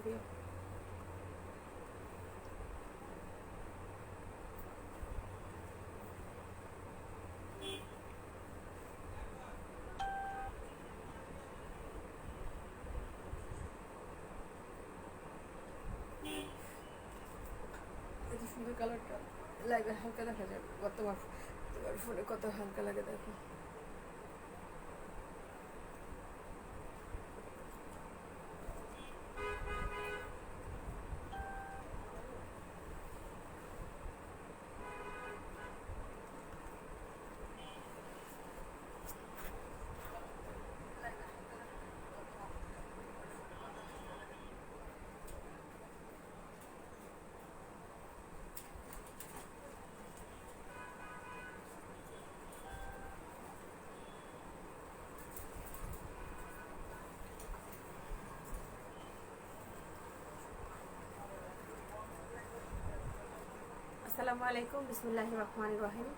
দিও। এত সুন্দর কালারটা লাগবে, হালকা দেখা যাবে। তোমার তোমার ফোনে কত হালকা লাগে দেখো। আসসালামু আলাইকুম, বিসমিল্লাহির রহমানির রহিম।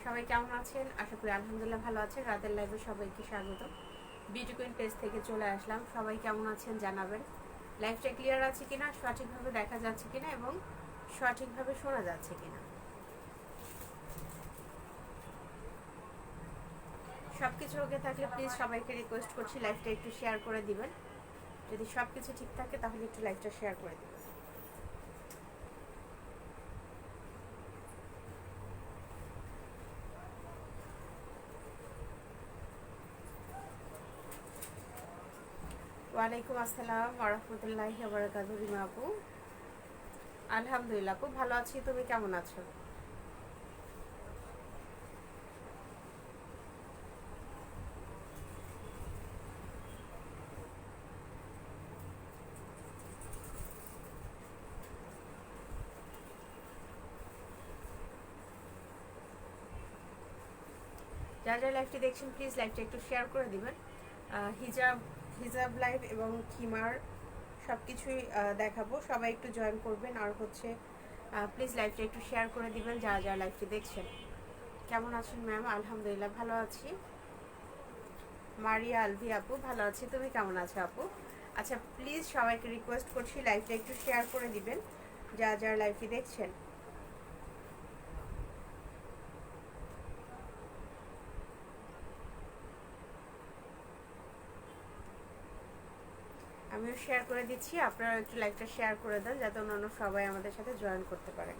সবাই কেমন আছেন? আশা করি আলহামদুলিল্লাহ ভালো আছেন। রাতের লাইভে সবাইকে স্বাগত। বিউটি কুইন পেজ থেকে চলে আসলাম। সবাই কেমন আছেন জানাবেন। লাইভটা ক্লিয়ার আছে কিনা, সঠিকভাবে দেখা যাচ্ছে কিনা এবং সঠিকভাবে শোনা যাচ্ছে কিনা, সব কিছু ওকে থাকলে প্লিজ সবাইকে রিকোয়েস্ট করছি লাইভটা একটু শেয়ার করে দিবেন। যদি সব কিছু ঠিক থাকে তাহলে একটু লাইভটা শেয়ার করে দিবেন। ওয়ালাইকুম আসসালাম ওয়া রাহমাতুল্লাহি ওয়া বারাকাতুহু। রিমা আপু, আলহামদুলিল্লাহ খুব ভালো আছি। তুমি কেমন আছো? যারা যারা লাইভটি দেখছেন প্লিজ লাইভটা একটু শেয়ার করে দিবেন। হিজাব হিজাব লাইভ এবং খিমার সব কিছুই দেখাবো, সবাই একটু জয়েন করবেন। আর হচ্ছে প্লিজ লাইভটা একটু শেয়ার করে দিবেন যারা যারা লাইভটি দেখছেন। কেমন আছেন ম্যাম? আলহামদুলিল্লাহ ভালো আছি। মারিয়া আলভি আপু, ভালো আছি। তুমি কেমন আছো আপু? আচ্ছা, প্লিজ সবাইকে রিকোয়েস্ট করছি লাইভটা একটু শেয়ার করে দিবেন যারা যারা লাইভটি দেখছেন। আমিও শেয়ার করে দিচ্ছি, আপনারা একটু লাইভটা শেয়ার করে দেন যাতে অন্যান্য সবাই আমাদের সাথে জয়েন করতে পারে।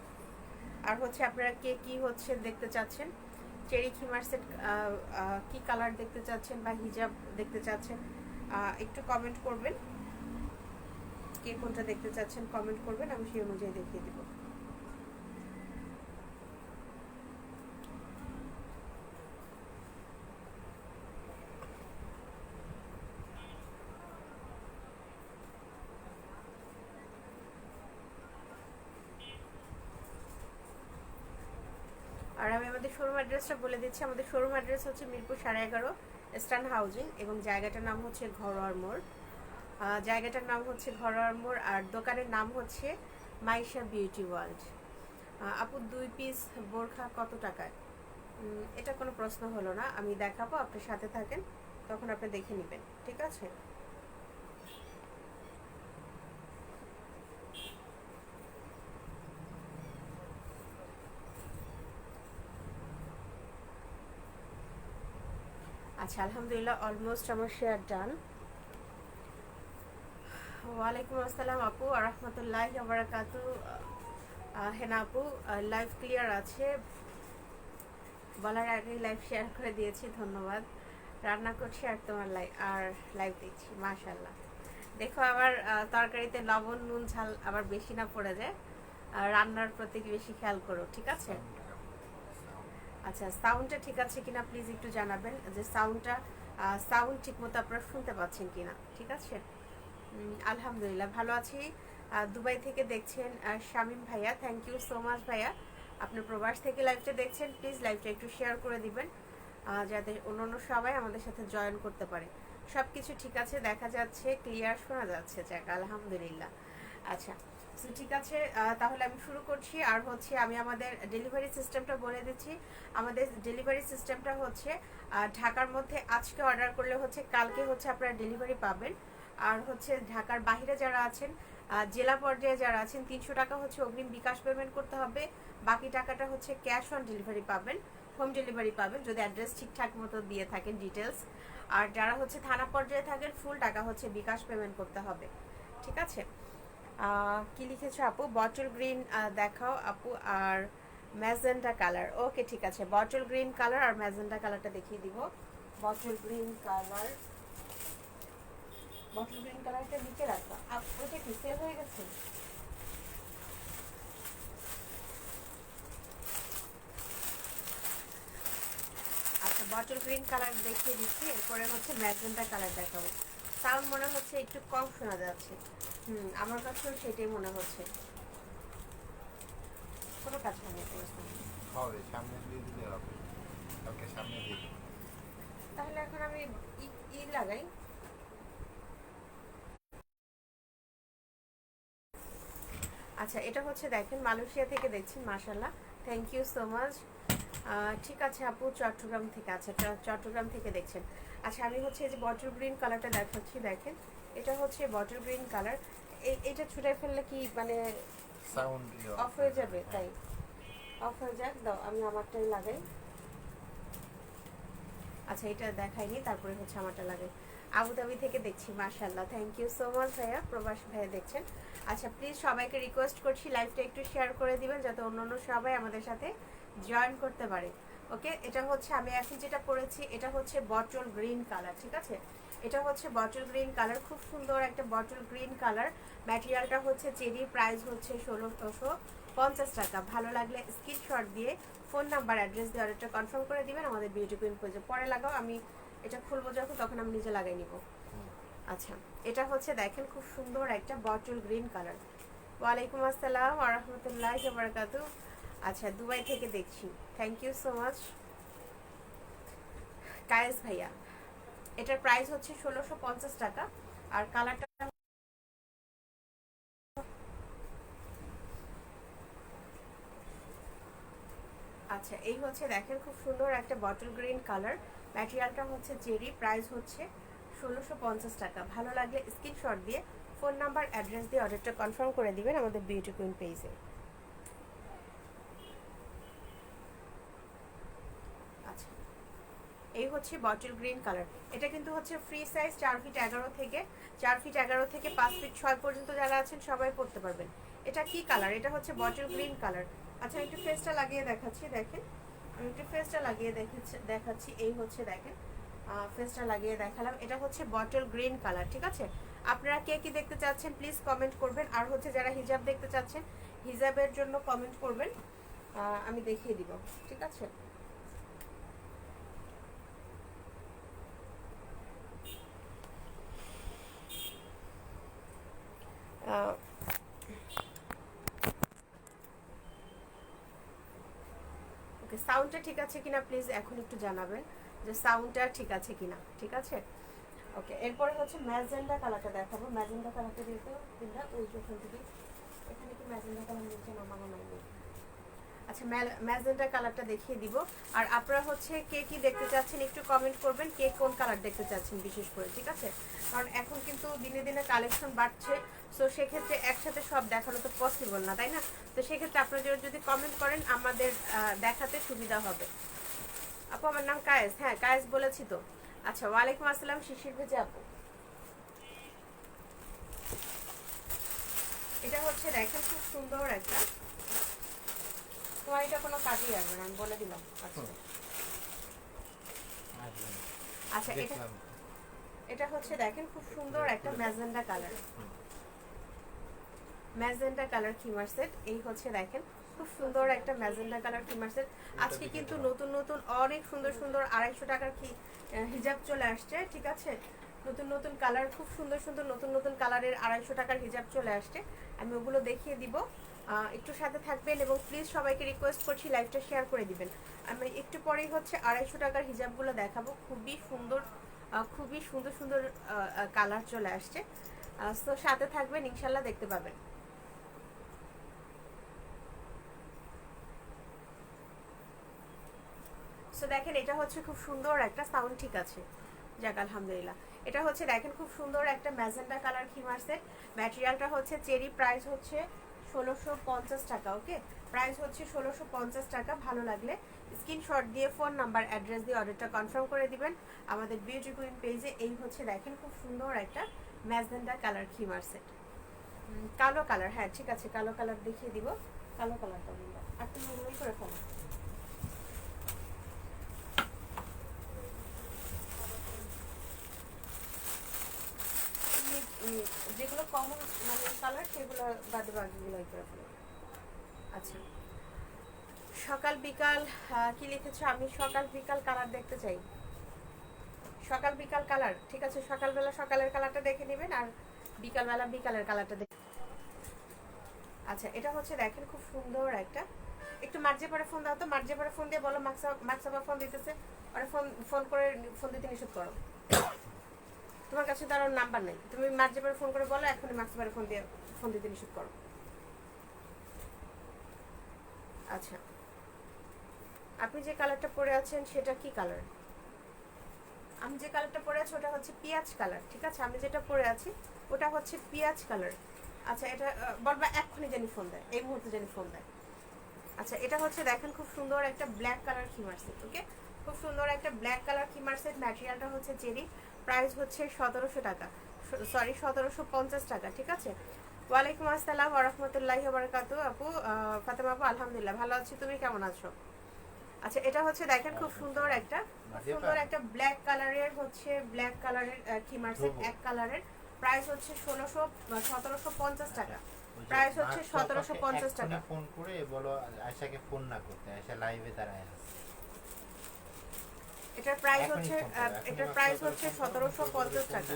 আর হচ্ছে আপনারা কে কি হচ্ছে দেখতে চাচ্ছেন, চেরি খিমার সেট কি কালার দেখতে চাচ্ছেন বা হিজাব দেখতে চাচ্ছেন একটু কমেন্ট করবেন। কে কোনটা দেখতে চাচ্ছেন কমেন্ট করবেন, আমি সেই অনুযায়ী দেখিয়ে দিব। আর আমি আমাদের শোরুম অ্যাড্রেসটা বলে দিচ্ছি। আমাদের শোরুম অ্যাড্রেস হচ্ছে মিরপুর 11.5 স্টান হাউজিং এবং জায়গাটার নাম হচ্ছে ঘরোয়ার মোড়। জায়গাটার নাম হচ্ছে ঘরোয়ার মোড় আর দোকানের নাম হচ্ছে মাইশা বিউটি ওয়ার্ল্ড। আপু 2 পিস বোরখা কত টাকায়? এটা কোনো প্রশ্ন হলো না, আমি দেখাবো, আপনি সাথে থাকেন, তখন আপনি দেখে নেবেন, ঠিক আছে? আচ্ছা, আলহামদুলিল্লাহ অলমোস্ট আমার শেয়ার ডান। ওয়ালাইকুম আসসালাম আপু আর রহমতুল্লাহি ওয়া বারাকাতুহু। হেনা আপু, লাইভ ক্লিয়ার আছে বলার আগেই লাইভ শেয়ার করে দিয়েছি, ধন্যবাদ। রান্না করছি আর তোমার লাইভ দেখছি, মাশাআল্লাহ। দেখো আবার তরকারিতে লবণ নুন ঝাল আবার বেশি না পড়ে যায়, রান্নার প্রতি বেশি খেয়াল করো, ঠিক আছে? আচ্ছা, সাউন্ডটা ঠিক আছে কিনা প্লিজ একটু জানাবেন, যে সাউন্ড ঠিকমতো আপনারা শুনতে পাচ্ছেন কিনা, ঠিক আছে? আলহামদুলিল্লাহ ভালো আছি। দুবাই থেকে দেখছেন শামীম ভাইয়া, থ্যাংক ইউ সো মাচ ভাইয়া। আপনি প্রবাস থেকে লাইভটা দেখছেন, প্লিজ লাইভটা একটু শেয়ার করে দিবেন যাতে অন্যান্য সবাই আমাদের সাথে জয়েন করতে পারে। সব কিছু ঠিক আছে, দেখা যাচ্ছে, ক্লিয়ার শোনা যাচ্ছে, যাক আলহামদুলিল্লাহ। আচ্ছা, ঠিক আছে, তাহলে আমি শুরু করছি। আর হচ্ছে আমি আমাদের ডেলিভারি সিস্টেমটা বলে দিচ্ছি। আমাদের ডেলিভারি সিস্টেমটা হচ্ছে ঢাকার মধ্যে আজকে অর্ডার করলে হচ্ছে কালকে হচ্ছে আপনারা ডেলিভারি পাবেন। আর হচ্ছে ঢাকার বাইরে যারা আছেন, জেলা পর্যায়ে যারা আছেন, 300 টাকা হচ্ছে অগ্রিম বিকাশ পেমেন্ট করতে হবে। বাকি টাকাটা হচ্ছে ক্যাশ অন ডেলিভারি পাবেন, হোম ডেলিভারি পাবেন যদি অ্যাড্রেস ঠিকঠাক মতো দিয়ে থাকেন ডিটেলস। আর যারা হচ্ছে থানা পর্যায়ে থাকেন ফুল টাকা হচ্ছে বিকাশ পেমেন্ট করতে হবে, ঠিক আছে। কি লিখেছো আপু? বটল গ্রিন দেখাও আপু, আর ম্যাজেন্টা কালার। ওকে ঠিক আছে, বটল গ্রিন কালার আর ম্যাজেন্টা কালারটা দেখিয়ে দিব। Bottle green colour, bottle green কালারটা নিচে রাখবা। ওইটা কি সেল হয়ে গেছে? আচ্ছা, বটল গ্রিন কালার দেখিয়ে দিচ্ছি, এরপরে হচ্ছে ম্যাজেন্টা কালার দেখাবো। সাউন্ড মনে হচ্ছে একটু কম শোনা যাচ্ছে। আমার কাছেও সেটাই মনে হচ্ছে। কোনো কাজ হবে সামনে দিয়ে দিলে হবে। ওকে, সামনে দিয়ে দিন। তাহলে এখন আমি লাগাই। আচ্ছা, এটা হচ্ছে দেখেন মালয়েশিয়া থেকে দেখছেন, মাশাআল্লাহ, থ্যাংক ইউ সো মাচ। ঠিক আছে আপু, চট্টগ্রাম থেকে। আচ্ছা, চট্টগ্রাম থেকে দেখছেন। আচ্ছা, আমি হচ্ছে এই যে বটল গ্রিন কালারটা দেখাচ্ছি, দেখেন এটা হচ্ছে বটল গ্রিন কালার। এইটা ছুটাই ফেললে কি মানে সাউন্ড অফ হয়ে যাবে? তাই অফ হয়ে যাক, দাও আমি আমারটাই লাগাই। আচ্ছা, এটা দেখাইনি, তারপরে হচ্ছে আমারটা লাগাই। আবুধাবি থেকে দেখছি, মাশাআল্লাহ, থ্যাংক ইউ সো মাচ ভাইয়া, প্রবাসী ভাইয়া দেখছেন। আচ্ছা, প্লিজ সবাইকে রিকোয়েস্ট করছি লাইভটা একটু শেয়ার করে দিবেন যাতে অন্য সবাই আমাদের সাথে জয়েন করতে পারে। ওকে, এটা হচ্ছে আমি এখন যেটা পরেছি, এটা হচ্ছে বটল গ্রিন কালার, ঠিক আছে। এটা হচ্ছে বটল গ্রিন কালার, খুব সুন্দর একটা বটল গ্রিন কালার। ম্যাটেরিয়ালটা হচ্ছে চেরি, প্রাইস হচ্ছে 1650 টাকা। ভালো লাগলে স্ক্রিনশট দিয়ে ফোন নাম্বার অ্যাড্রেস দিয়ে অর্ডারটা কনফার্ম করে দিবেন আমাদের বিউটি কুইন পেজে। পরে লাগাও, আমি এটা খুলবো যখন তখন আমি নিজে লাগাই নিব। আচ্ছা, এটা হচ্ছে দেখেন খুব সুন্দর একটা বটল গ্রিন কালার। ওয়ালাইকুম আসসালাম ওয়া রাহমাতুল্লাহি ওয়া বারাকাতুহু। আচ্ছা, দুবাই থেকে দেখছি, thank you so much Kayes ভাইয়া। এটার প্রাইস হচ্ছে 1650 টাকা। আর কালারটা আচ্ছা, এই হচ্ছে দেখেন খুব সুন্দর একটা বটল গ্রিন কালার। ম্যাটেরিয়ালটা হচ্ছে চেরি, প্রাইস হচ্ছে 1650 টাকা। ভালো লাগলে স্ক্রিনশট দিয়ে ফোন নাম্বার অ্যাড্রেস দিয়ে অর্ডারটা কনফার্ম করে দিবেন আমাদের বিউটি কুইন পেজে। আচ্ছা, এই হচ্ছে বটল গ্রিন কালার। এটা কিন্তু হচ্ছে ফ্রি সাইজ, 4 ফিট 11 থেকে 5 ফিট 6 পর্যন্ত যারা আছেন সবাই পরতে পারবেন। এটা কি কালার? এটা হচ্ছে বটল গ্রিন কালার। আচ্ছা, একটু ফেসটা লাগিয়ে দেখাচ্ছি, দেখেন আমি একটু ফেসটা লাগিয়ে দেখাচ্ছি। এই হচ্ছে দেখেন ফেসটা লাগিয়ে দেখালাম। এটা হচ্ছে বটল গ্রিন কালার, ঠিক আছে। আপনারা কে কি দেখতে চাচ্ছেন প্লিজ কমেন্ট করবেন। আর হচ্ছে যারা হিজাব দেখতে চাচ্ছেন হিজাবের জন্য কমেন্ট করবেন, আমি দেখিয়ে দিব, ঠিক আছে। ওকে, সাউন্ডটা ঠিক আছে কিনা প্লিজ এখন একটু জানাবেন যে সাউন্ডটা ঠিক আছে কিনা, ঠিক আছে। ওকে, এরপরে হচ্ছে ম্যাজেন্ডা কালারটা দেখাবো। ম্যাজেন্ডা কালারটা যেহেতু তিনটা ওই ওখান থেকে, এখানে কি ম্যাজেন্ডা কালার নিচে নামানো নাই? আচ্ছা, ম্যাজেন্ডা কালারটা দেখিয়ে দিব। আর আপনারা হচ্ছে কে কি দেখতে চাচ্ছেন একটু কমেন্ট করবেন, কে কোন কালার দেখতে চাচ্ছেন বিশেষ করে, ঠিক আছে। কারণ এখন কিন্তু দিনে দিনে কালেকশন বাড়ছে, সো সেক্ষেত্রে একসাথে সব দেখানো তো পসিবল না, তাই না। তো সেক্ষেত্রে আপনারা যদি কমেন্ট করেন আমাদের দেখাতে সুবিধা হবে। আপু আমার নাম কায়েস, হ্যাঁ কায়েস বলেছি তো। আচ্ছা, ওয়ালাইকুম আসসালাম শিশির ভেজে আপু। এটা হচ্ছে দেখেন খুব সুন্দর একটা, তোমার এটা কোনো কাজই আসবে না আমি বলে দিলাম। আচ্ছা আচ্ছা, এটা হচ্ছে দেখেন খুব সুন্দর একটা ম্যাজেন্ডা কালার, ম্যাজেন্ডা কালার খিমার সেট। এই হচ্ছে দেখেন খুব সুন্দর একটা ম্যাজেন্ডা কালার খিমার সেট। আজকে কিন্তু নতুন নতুন অনেক সুন্দর সুন্দর 250 টাকার হিজাব চলে আসছে, ঠিক আছে। নতুন নতুন কালার, খুব সুন্দর সুন্দর নতুন নতুন কালারের 250 টাকার হিজাব চলে আসছে, আমি ওগুলো দেখিয়ে দিব। একটু সাথে থাকবেন এবং প্লিজ সবাইকে রিকোয়েস্ট করছি লাইভটা শেয়ার করে দিবেন। আমি একটু পরেই হচ্ছে 250 টাকার হিজাবগুলো দেখাবো, খুবই সুন্দর খুবই সুন্দর সুন্দর কালার চলে আসছে। তো সাথে থাকবেন, ইনশাল্লাহ দেখতে পাবেন। সো দেখেন এটা হচ্ছে খুব সুন্দর একটা সাউন্ড, ঠিক আছে। যাক আলহামদুলিল্লাহ। এটা হচ্ছে দেখেন খুব সুন্দর একটা ম্যাজেন্ডা কালার খিমার সেট। ম্যাটেরিয়ালটা হচ্ছে চেরি, প্রাইস হচ্ছে 1650 টাকা। ওকে, প্রাইস হচ্ছে 1650 টাকা। ভালো লাগলে স্ক্রিনশট দিয়ে ফোন নাম্বার অ্যাড্রেস দিয়ে অর্ডারটা কনফার্ম করে দিবেন আমাদের বিউটি কুইন পেজে। এই হচ্ছে দেখেন খুব সুন্দর একটা ম্যাজেন্ডা কালার খিমার সেট। কালো কালার, হ্যাঁ ঠিক আছে, কালো কালার দেখিয়ে দিব। কালো কালারটা বললাম আর তুমি ওই করে ফেলো। যেগুলো কমন মানে কালার সেগুলো বাদে বাকিগুলো করে ফেলো। আচ্ছা, সকাল বিকাল কি লিখেছো? আমি সকাল বিকাল কালার দেখতে চাই। সকাল বিকাল কালার, ঠিক আছে। সকালবেলা সকালের কালারটা দেখে নেবেন আর বিকালবেলা বিকালের কালারটা দেখে। আচ্ছা, এটা হচ্ছে দেখেন খুব সুন্দর একটা। একটু মার্জে পরে ফোন দাও তো, মার্জে পরে ফোন দিয়ে বলো মাক্সাবা ফোন দিতেছে। ওরা ফোন করে ফোন দিতে নিষেধ করো। তোমার কাছে তার নাম্বার নেই, তুমি মার্জে পরে ফোন করে বলো এখনই মাক্সাবারে ফোন দিতে নিষেধ করো। আচ্ছা, আপনি যে কালারটা পরে আছেন সেটা কি কালার? আমি যে কালারটা পরে আছি ওটা হচ্ছে পিঁয়াজ কালার, ঠিক আছে। আমি যেটা পরে আছি ওটা হচ্ছে পিঁয়াজ কালার। আচ্ছা, এটা বলবা এক্ষুনি জানি ফোন দেয়, এই মুহূর্তে জানি ফোন দেয়। আচ্ছা, এটা হচ্ছে দেখেন খুব সুন্দর একটা ব্ল্যাক কালার খিমার সেট। ওকে, খুব সুন্দর একটা ব্ল্যাক কালার খিমার সেট। ম্যাটেরিয়ালটা হচ্ছে চেরি, প্রাইস হচ্ছে 1700 টাকা, সরি 1750 টাকা, ঠিক আছে। ওয়ালাইকুম আসসালাম ওয়া রাহমাতুল্লাহি ওয়া বারাকাতুহু। আপু ফাতেমা আপু, আলহামদুলিল্লাহ ভালো আছি, তুমি কেমন আছো? আচ্ছা, এটা হচ্ছে দেখেন খুব সুন্দর একটা ব্ল্যাক কালারের হচ্ছে ব্ল্যাক কালারের খিমার সেট, এক কালারের। প্রাইস হচ্ছে 1750 টাকা। প্রাইস হচ্ছে 1750 টাকা। ফোন করে বলো আয়শাকে ফোন না করতে, আয়শা লাইভে দাঁড়ায় আছে। এটার প্রাইস হচ্ছে 1750 টাকা।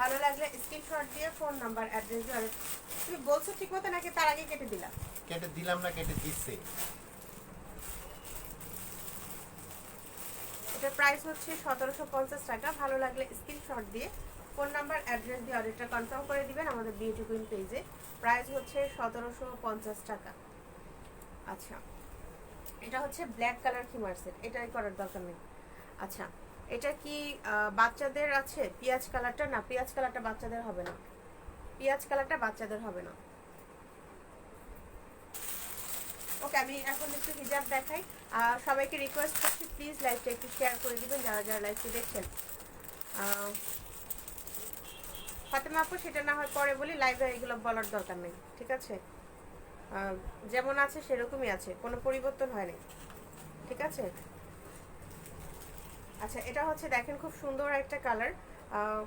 ভালো লাগলে স্ক্রিনশট দিয়ে ফোন নাম্বার অ্যাড্রেস দিয়ে। তুমি বলছো ঠিক মতো নাকি তার আগে কেটে দিলাম? কেটে দিলাম না, কেটে দিচ্ছে। এটার প্রাইস হচ্ছে 1750 টাকা। ভালো লাগলে স্ক্রিনশট দিয়ে ফোন নাম্বার অ্যাড্রেস দিয়ে অর্ডারটা কনফার্ম করে দিবেন আমাদের বিউটি কুইন পেজে। প্রাইস হচ্ছে 1750 টাকা। আচ্ছা, এটা হচ্ছে ব্ল্যাক কালার খিমার সেট, এটাই করার দরকার নেই। আচ্ছা, এটা কি বাচ্চাদের আছে? পিঁয়াজ কালারটা না, পিঁয়াজ কালারটা বাচ্চাদের হবে না, পিঁয়াজ কালারটা বাচ্চাদের হবে না। ওকে, আমি এখন একটু হিজাব দেখাই। সবাইকে রিকোয়েস্ট করছি প্লিজ লাইভটা একটু শেয়ার করে দিবেন যারা যারা লাইভটি দেখছেন। ফাতেমা আপু, সেটা না হয় পরে বলি, লাইভে এগুলো বলার দরকার নেই, ঠিক আছে। যেমন আছে সেরকমই আছে, কোনো পরিবর্তন হয়নি, ঠিক আছে। আচ্ছা, এটা হচ্ছে দেখেন খুব সুন্দর একটা কালার,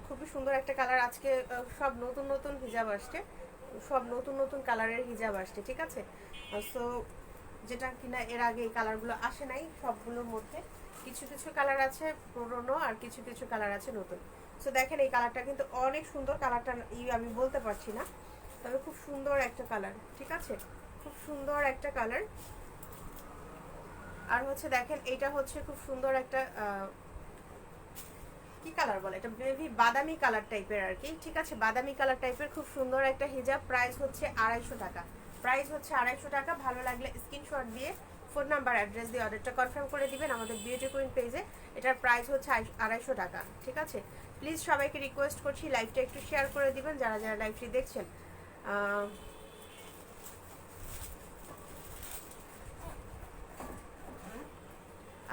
খুবই সুন্দর একটা কালার। আজকে সব নতুন নতুন হিজাব আসছে, সব নতুন নতুন কালারের হিজাব আসছে, ঠিক আছে। সো যেটা কিনা এর আগে এই কালারগুলো আসে নাই, সবগুলোর মধ্যে কিছু কিছু কালার আছে পুরনো আর কিছু কিছু কালার আছে নতুন। সো দেখেন এই কালারটা কিন্তু অনেক সুন্দর, কালারটা আমি বলতে পারছি না, তবে খুব সুন্দর একটা কালার, ঠিক আছে, খুব সুন্দর একটা কালার। আর হচ্ছে দেখেন এইটা হচ্ছে খুব সুন্দর একটা কি কালার বলে এটা, বেবি বাদামি কালার টাইপের আর কি, ঠিক আছে, বাদামি কালার টাইপের খুব সুন্দর একটা হিজাব। প্রাইস হচ্ছে 250 টাকা, প্রাইস হচ্ছে 250 টাকা। ভালো লাগলে স্ক্রিনশট দিয়ে ফোন নাম্বার অ্যাড্রেস দিয়ে অর্ডারটা কনফার্ম করে দিবেন আমাদের বিউটি কুইন পেজে। এটার প্রাইস হচ্ছে 250 টাকা, ঠিক আছে। প্লিজ সবাইকে রিকোয়েস্ট করছি লাইভটা একটু শেয়ার করে দিবেন যারা যারা লাইভটি দেখছেন।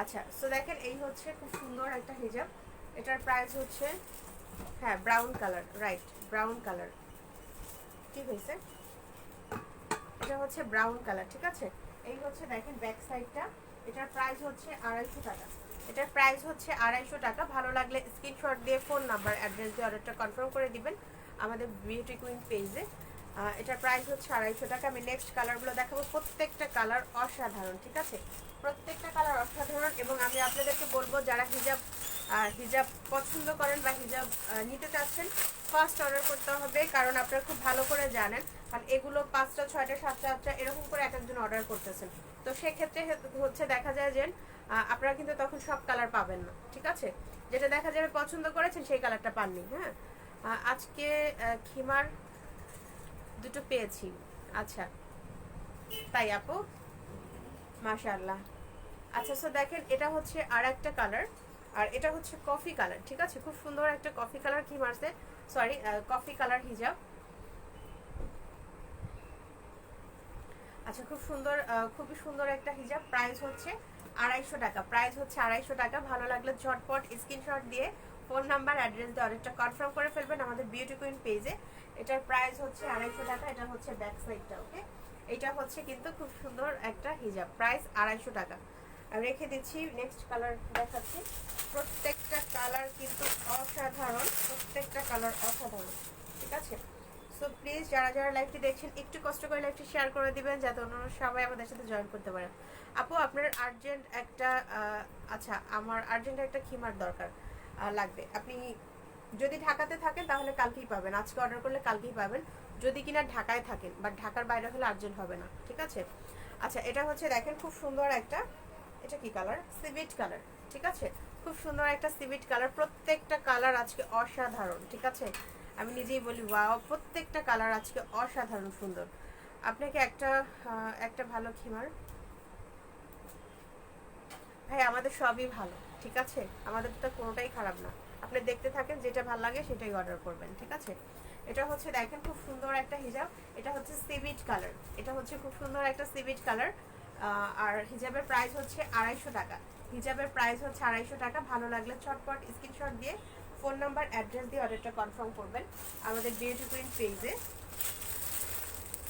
আচ্ছা, সো দেখেন এই হচ্ছে খুব সুন্দর একটা হিজাব। এটার প্রাইস হচ্ছে, হ্যাঁ brown colour, right brown colour, ঠিক হয়েছে। এটা হচ্ছে ব্রাউন কালার, ঠিক আছে। এই হচ্ছে দেখেন ব্যাক সাইডটা। এটার প্রাইস হচ্ছে 250 টাকা, এটার প্রাইস হচ্ছে 250 টাকা। ভালো লাগলে স্ক্রিনশট দিয়ে ফোন নাম্বার অ্যাড্রেস দিয়ে অর্ডারটা কনফার্ম করে দিবেন আমাদের বিউটি কুইন পেজে। এটার প্রাইস হচ্ছে 250 টাকা। আমি নেক্সট কালারগুলো দেখাবো, প্রত্যেকটা কালার অসাধারণ, ঠিক আছে, প্রত্যেকটা কালার অসাধারণ। এবং আমি আপনাদেরকে বলবো যারা হিজাব পছন্দ করেন বা হিজাব নিতে চাচ্ছেন ফার্স্ট অর্ডার করতে হবে, কারণ আপনারা খুব ভালো করে জানেন কারণ এগুলো 5টা 6টা 7টা 8টা এরকম করে এক একজন অর্ডার করতেছেন। তো সেক্ষেত্রে হচ্ছে দেখা যায় যে আপনারা কিন্তু তখন সব কালার পাবেন না, ঠিক আছে। যেটা দেখা যাবে পছন্দ করেছেন সেই কালারটা পাননি। হ্যাঁ, আজকে খিমার দুটো পেয়েছি। আচ্ছা তাই আপু, মাশাআল্লাহ। আচ্ছা, সো দেখেন এটা হচ্ছে আর একটা কালার, আর এটা হচ্ছে কফি কালার, ঠিক আছে, খুব সুন্দর একটা কফি কালার হিমার সেট, সরি কফি কালার হিজাব। আচ্ছা, খুব সুন্দর, খুবই সুন্দর একটা হিজাব। প্রাইস হচ্ছে 250 টাকা, প্রাইস হচ্ছে 250 টাকা। ভালো লাগলে ঝটপট স্ক্রিনশট দিয়ে ফোন নাম্বার অ্যাড্রেস দিয়ে অর্ডারটা কনফার্ম করে ফেলবেন আমাদের বিউটি কুইন পেজে। এটার প্রাইস হচ্ছে 250 টাকা। এটা হচ্ছে ব্যাক সাইডটা, ওকে। এটা হচ্ছে কিন্তু খুব সুন্দর একটা হিজাব, প্রাইস 250 টাকা। রেখে দিচ্ছি, নেক্সট কালার দেখাচ্ছি। প্রত্যেকটা কালার কিন্তু অসাধারণ, প্রত্যেকটা কালার অসাধারণ, ঠিক আছে। সো প্লিজ যারা যারা লাইভটি দেখছেন একটু কষ্ট করে লাইভটি শেয়ার করে দিবেন যাতে অন্যান্য সবাই আমাদের সাথে জয়েন করতে পারে। আপু আপনার আর্জেন্ট একটা আচ্ছা, আমার আর্জেন্ট একটা খিমার দরকার লাগবে। আপনি যদি ঢাকাতে থাকেন তাহলে কালকেই পাবেন, আজকে অর্ডার করলে কালকেই পাবেন। যদি কিনা ঢাকায় থাকেন বা ঢাকার বাইরে হলে আর্জেন্ট হবে না, ঠিক আছে। আচ্ছা, এটা হচ্ছে দেখেন খুব সুন্দর একটা, এটা কি কালার, সিভিট কালার, ঠিক আছে, খুব সুন্দর একটা সিভিট কালার। প্রত্যেকটা কালার আজকে অসাধারণ, ঠিক আছে। আমি নিজেই বলি ওয়াও, প্রত্যেকটা কালার আজকে অসাধারণ সুন্দর। আপনাকে একটা ভালো খিমার ভাই, আমাদের সবই ভালো, ঠিক আছে, আমাদের তো কোনোটাই খারাপ না। আপনি দেখতে থাকেন, যেটা ভালো লাগে সেটাই অর্ডার করবেন, ঠিক আছে। এটা হচ্ছে দেখেন খুব সুন্দর একটা হিজাব, এটা হচ্ছে সিভিট কালার, এটা হচ্ছে খুব সুন্দর একটা সিভিট কালার। আর হিজাবের প্রাইস হচ্ছে 250 টাকা, হিজাবের প্রাইস হচ্ছে 250 টাকা। ভালো লাগলে চটপট স্ক্রিনশট দিয়ে ফোন নাম্বার অ্যাড্রেস দিয়ে অর্ডারটা কনফার্ম করবেন আমাদের বিউটি কুইন পেজে।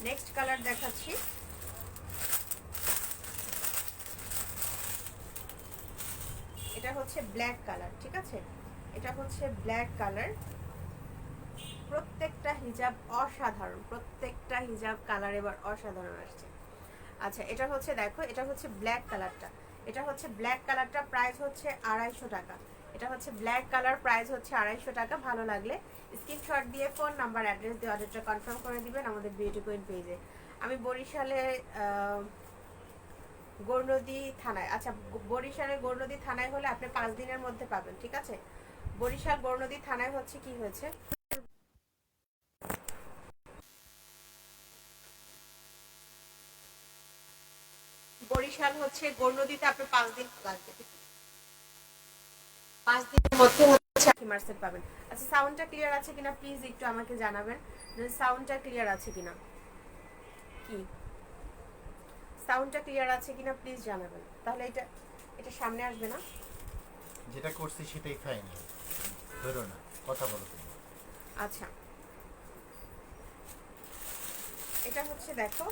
নেক্সট কালার দেখাচ্ছি, এটা হচ্ছে ব্ল্যাক কালার, ঠিক আছে, এটা হচ্ছে ব্ল্যাক কালার। প্রত্যেকটা হিজাব অসাধারণ, প্রত্যেকটা হিজাব কালার এবার অসাধারণ আসছে। আচ্ছা, এটা হচ্ছে দেখো, এটা হচ্ছে ব্ল্যাক কালারটা, এটা হচ্ছে ব্ল্যাক কালারটা, প্রাইস হচ্ছে 250 টাকা। এটা হচ্ছে ব্ল্যাক কালার, প্রাইস হচ্ছে 250 টাকা। ভালো লাগলে স্ক্রিনশট দিয়ে ফোন নাম্বার অ্যাড্রেস দিয়ে অর্ডারটা কনফার্ম করে দিবেন আমাদের বিউটি কুইন পেজে। আমি বরিশালে গৌরনদী থানায়, আচ্ছা বরিশালের গৌরনদী থানায় হলে আপনি 5 দিনের মধ্যে পাবেন, ঠিক আছে। বরিশাল গৌরনদী থানায় হচ্ছে কি হয়েছে, বরিশাল হচ্ছে গৌরনদীতে আপনার 5 দিন লাগবে, 5 দিনের মধ্যে হচ্ছে মার্সেট পাবেন। আচ্ছা, সাউন্ডটা ক্লিয়ার আছে কিনা প্লিজ একটু আমাকে জানাবেন, যে সাউন্ডটা ক্লিয়ার আছে কিনা, কি সাউন্ডটা ক্লিয়ার আছে কিনা প্লিজ জানাবেন, তাহলে এটা এটা সামনে আসবে না। যেটা করছি সেটাই ফাইনাল, ধরো না, কথা বলো তুমি। আচ্ছা, এটা হচ্ছে দেখো,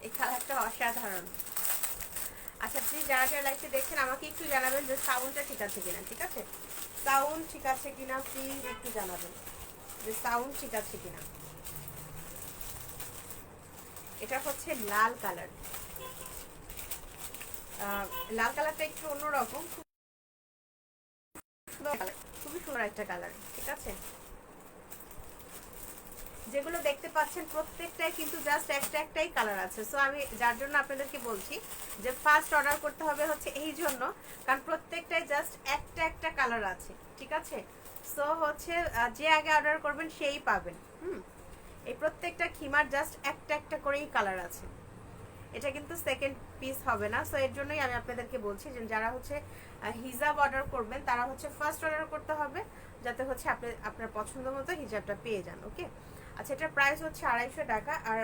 এই কালারটা অসাধারণ। আচ্ছা, প্লিজ যারা যারা লাইভে দেখছেন আমাকে একটু জানাবেন যে সাউন্ডটা ঠিক আছে কিনা, ঠিক আছে, সাউন্ড ঠিক আছে কিনা প্লিজ একটু জানাবেন যে সাউন্ড ঠিক আছে কিনা। এটা হচ্ছে লাল কালার, লাল কালারটা একটু অন্যরকম, খুব সুন্দর কালার, খুবই সুন্দর একটা কালার, ঠিক আছে। যেগুলো দেখতে পাচ্ছেন প্রত্যেকটাই কিন্তু জাস্ট একটাই কালার আছে। সো আমি যার জন্য আপনাদেরকে বলছি যে ফার্স্ট অর্ডার করতে হবে হচ্ছে এই জন্য, কারণ প্রত্যেকটাই জাস্ট একটা কালার আছে, ঠিক আছে। সো হচ্ছে যে আগে অর্ডার করবেন সেই পাবেন। এই প্রত্যেকটা খিমার জাস্ট একটা করেই কালার আছে, এটা কিন্তু সেকেন্ড পিস হবে না। সো এর জন্যই আমি আপনাদেরকে বলছি যে যারা হচ্ছে হিজাব অর্ডার করবেন তারা হচ্ছে ফার্স্ট অর্ডার করতে হবে, যাতে হচ্ছে আপনি আপনার পছন্দ মতো হিজাবটা পেয়ে যান, ওকে। আচ্ছা, এটার প্রাইস হচ্ছে 250 টাকা, আর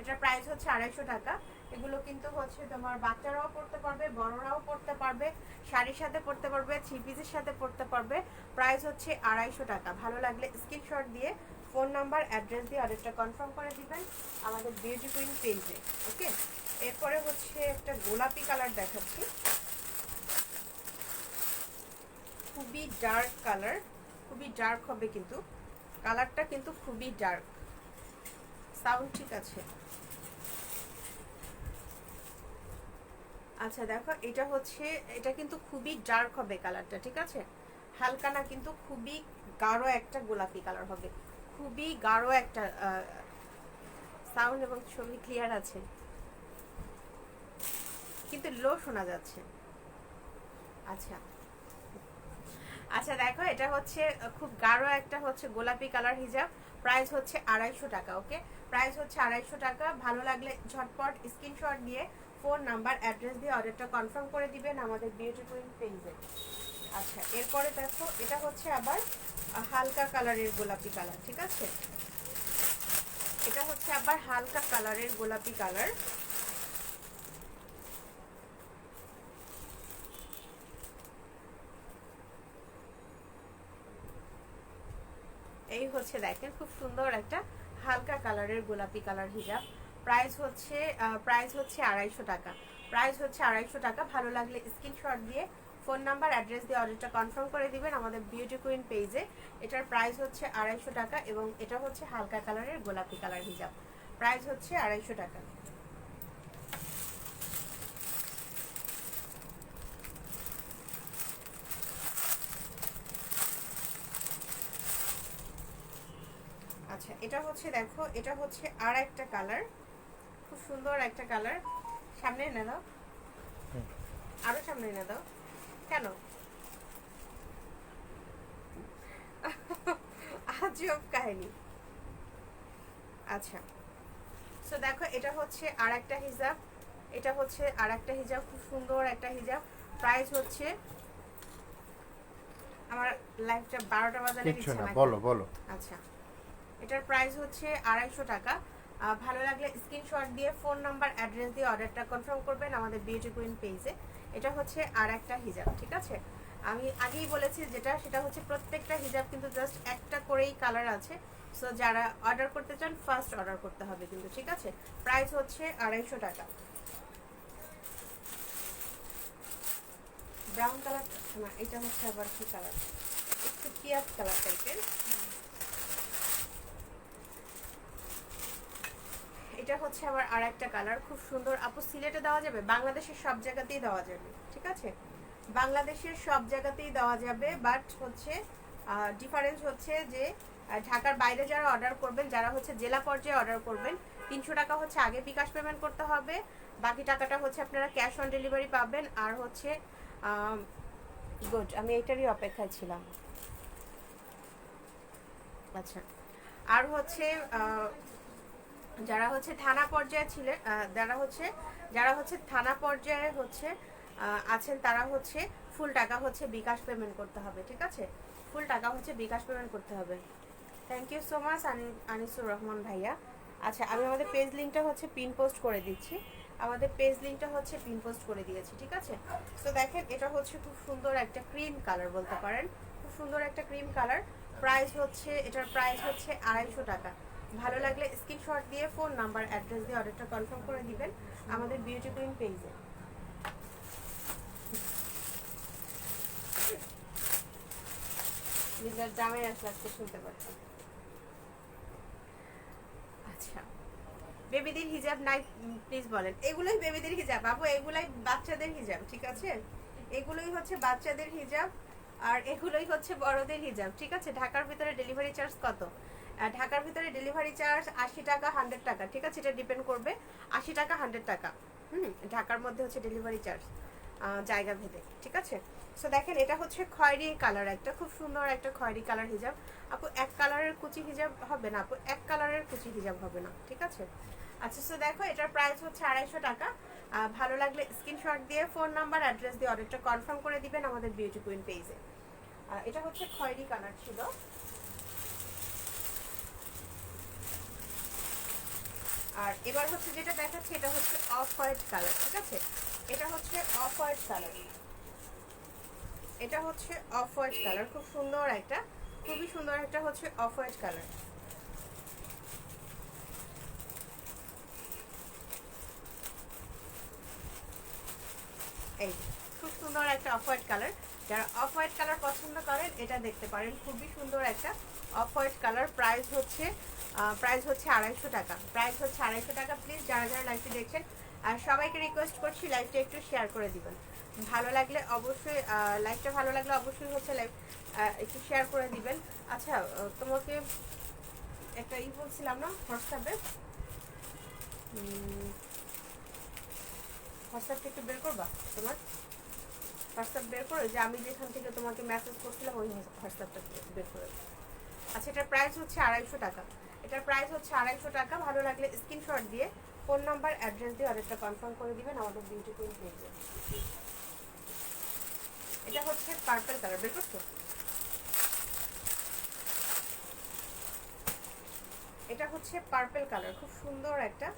এটার প্রাইস হচ্ছে 250 টাকা। এগুলো কিন্তু হচ্ছে তোমার বাচ্চারাও পড়তে পারবে, বড়রাও পড়তে পারবে, শাড়ির সাথে পড়তে পারবে, থ্রি পিসের সাথে পড়তে পারবে। প্রাইস হচ্ছে 250 টাকা। ভালো লাগলে স্ক্রিনশট দিয়ে ফোন নাম্বার অ্যাড্রেস দিয়ে অর্ডারটা কনফার্ম করে দিবেন আমাদের বিউটি কুইন পেজে, ওকে। এরপরে হচ্ছে একটা গোলাপি কালার দেখাচ্ছি, খুবই ডার্ক কালার, খুবই ডার্ক হবে কিন্তু কালারটা, কিন্তু খুবই ডার্ক। সাউন্ড ঠিক আছে? আচ্ছা দেখো, এটা হচ্ছে, এটা কিন্তু খুবই ডার্ক হবে কালারটা, ঠিক আছে, হালকা না, কিন্তু খুবই গাঢ় একটা গোলাপি কালার হবে, খুবই গাঢ় একটা। সাউন্ড এবং ছবি ক্লিয়ার আছে, কিন্তু লো শোনা যাচ্ছে। আচ্ছা আচ্ছা, দেখো এটা হচ্ছে খুব গাঢ় একটা হচ্ছে গোলাপি কালার হিজাব, প্রাইস হচ্ছে 250 টাকা, ওকে। প্রাইস হচ্ছে 250 টাকা। ভালো লাগলে ঝটপট স্ক্রিনশট দিয়ে ফোন নাম্বার অ্যাড্রেস দিয়ে অর্ডারটা কনফার্ম করে দিবেন আমাদের বিউটি কুইন পেজে। আচ্ছা, এরপরে দেখো এটা হচ্ছে আবার হালকা কালারের গোলাপি কালার, ঠিক আছে? এটা হচ্ছে আবার হালকা কালারের গোলাপি কালার। এই হচ্ছে দেখেন খুব সুন্দর একটা হালকা কালারের গোলাপি কালার হিজাব। প্রাইস হচ্ছে 250 টাকা। প্রাইস হচ্ছে 250 টাকা। ভালো লাগলে স্ক্রিনশট দিয়ে ফোন নাম্বার অ্যাড্রেস দিয়ে অর্ডারটা কনফার্ম করে দিবেন আমাদের বিউটি কুইন পেজে। এটার প্রাইস হচ্ছে 250 টাকা এবং এটা হচ্ছে হালকা কালারের গোলাপি কালার হিজাব। প্রাইস হচ্ছে 250 টাকা। আচ্ছা, এটা হচ্ছে দেখো, এটা হচ্ছে আর একটা কালার, খুব সুন্দর একটা কালার। সামনে এনে দাও, আরো সামনে এনে দাও। কেন আজব কাহিনী। আচ্ছা, সো দেখো এটা হচ্ছে আর একটা হিজাব, এটা হচ্ছে আর একটা হিজাব, খুব সুন্দর একটা হিজাব। প্রাইস হচ্ছে, আমার লাইফটা 12টা বাজারে দিচ্ছে না, বলো বলো। আচ্ছা, এটার প্রাইস হচ্ছে 250 টাকা। ভালো লাগলে স্ক্রিনশট দিয়ে ফোন নাম্বার অ্যাড্রেস দিয়ে অর্ডারটা কনফার্ম করবেন আমাদের বিউটি কুইন পেজে। এটা হচ্ছে আর একটা হিজাব, ঠিক আছে? আমি আগেই বলেছি যেটা, সেটা হচ্ছে প্রত্যেকটা হিজাব কিন্তু জাস্ট একটা করেই কালার আছে। সো যারা অর্ডার করতে চান ফার্স্ট অর্ডার করতে হবে কিন্তু, ঠিক আছে? প্রাইস হচ্ছে 250 টাকা। ব্রাউন কালার না, এটা হচ্ছে আবার কি কালার, একটু পিয়াজ কালার টাইপের। এটা হচ্ছে আবার আর একটা কালার, খুব সুন্দর। আপু সিলেটে দেওয়া যাবে? বাংলাদেশের সব জায়গাতেই দেওয়া যাবে, ঠিক আছে? বাংলাদেশের সব জায়গাতেই দেওয়া যাবে, বাট হচ্ছে ডিফারেন্স হচ্ছে যে ঢাকার বাইরে যারা অর্ডার করবেন, যারা হচ্ছে জেলা পর্যায়ে অর্ডার করবেন, 300 টাকা হচ্ছে আগে বিকাশ পেমেন্ট করতে হবে, বাকি টাকাটা হচ্ছে আপনারা ক্যাশ অন ডেলিভারি পাবেন। আর হচ্ছে গুড, আমি এইটারই অপেক্ষায় ছিলাম। আচ্ছা, আর হচ্ছে যারা হচ্ছে থানা পর্যায়ে ছিলেন, যারা হচ্ছে থানা পর্যায়ে হচ্ছে আছেন, তারা হচ্ছে ফুল টাকা হচ্ছে বিকাশ পেমেন্ট করতে হবে, ঠিক আছে? ফুল টাকা হচ্ছে বিকাশ পেমেন্ট করতে হবে। Thank you so much Anisur Rahman ভাইয়া। আচ্ছা, আমি আমাদের পেজ লিঙ্কটা হচ্ছে পিন পোস্ট করে দিচ্ছি, আমাদের পেজ লিঙ্কটা হচ্ছে পিন পোস্ট করে দিয়েছি, ঠিক আছে? তো দেখেন এটা হচ্ছে খুব সুন্দর একটা ক্রিম কালার বলতে পারেন, খুব সুন্দর একটা ক্রিম কালার। প্রাইস হচ্ছে, এটার প্রাইস হচ্ছে 250 টাকা। ভালো লাগলে স্ক্রিনশট দিয়ে ফোন নাম্বার অ্যাড্রেস দিয়ে অর্ডারটা কনফার্ম করে দিবেন আমাদের বিউটি কুইন পেজে। নিজের জামাই আসলে শুনতে পাচ্ছি। আচ্ছা, বেবিদের হিজাব নাই প্লিজ বলেন। এগুলোই বেবিদের হিজাব বাবু, এগুলাই বাচ্চাদের হিজাব, ঠিক আছে? এগুলোই হচ্ছে বাচ্চাদের হিজাব আর এগুলোই হচ্ছে বড়দের হিজাব, ঠিক আছে? ঢাকার ভিতরে ডেলিভারি চার্জ কত? ঢাকার ভিতরে ডেলিভারি চার্জ 80 টাকা 100 টাকা, ঠিক আছে? এটা ডিপেন্ড করবে 80 টাকা 100 টাকা। ঢাকার মধ্যে হচ্ছে ডেলিভারি চার্জ জায়গা ভেদে, ঠিক আছে? সো দেখেন এটা হচ্ছে খয়েরি কালার, একটা খুব সুন্দর একটা খয়েরি কালার হিজাব। আপু এক কালারের কুচি হিজাব হবে না, আপু এক কালারের কুচি হিজাব হবে না, ঠিক আছে? আচ্ছা, সো দেখো এটার প্রাইস হচ্ছে 250 টাকা। ভালো লাগলে স্ক্রিনশট দিয়ে ফোন নাম্বার অ্যাড্রেস দিয়ে অর্ডারটা কনফার্ম করে দিবেন আমাদের বিউটি কুইন পেজে। এটা হচ্ছে খয়েরি কালার ছিল। আর এবার হচ্ছে যেটা দেখাচ্ছি এটা হচ্ছে অফ হোয়াইট কালার, ঠিক আছে? এটা হচ্ছে অফ হোয়াইট কালার, এটা হচ্ছে অফ হোয়াইট কালার, খুব সুন্দর একটা, খুবই সুন্দর একটা হচ্ছে অফ হোয়াইট কালার। এই খুব সুন্দর একটা অফ হোয়াইট কালার, যারা অফ হোয়াইট কালার পছন্দ করেন এটা দেখতে পারেন, খুবই সুন্দর একটা অফ হোয়াইট কালার। প্রাইস হচ্ছে 250 টাকা। প্রাইস হচ্ছে 250 টাকা। প্লিজ যারা যারা লাইভটি দেখছেন আর সবাইকে রিকোয়েস্ট করছি লাইভটা একটু শেয়ার করে দিবেন। ভালো লাগলে অবশ্যই লাইভটা ভালো লাগলে অবশ্যই হচ্ছে লাইভ একটু শেয়ার করে দিবেন। আচ্ছা, তোমাকে একটা বলছিলাম না, হোয়াটসঅ্যাপে, হোয়াটসঅ্যাপটা একটু বের করবা? তোমার হোয়াটসঅ্যাপ বের করে, যে আমি যেখান থেকে তোমাকে মেসেজ করছিলাম ওই হোয়াটসঅ্যাপটা বের করে। আচ্ছা, এটার প্রাইস হচ্ছে 250 টাকা। এটার প্রাইস হচ্ছে 250 টাকা। ভালো লাগলে স্ক্রিনশট দিয়ে ফোন নাম্বার অ্যাড্রেস দিয়ে অর্ডারটা কনফার্ম করে দিবেন আমাদের বিউটি কুইন পেজে। এটা হচ্ছে পার্পল কালার, বের করছো? এটা হচ্ছে পার্পল কালার, খুব সুন্দর একটা।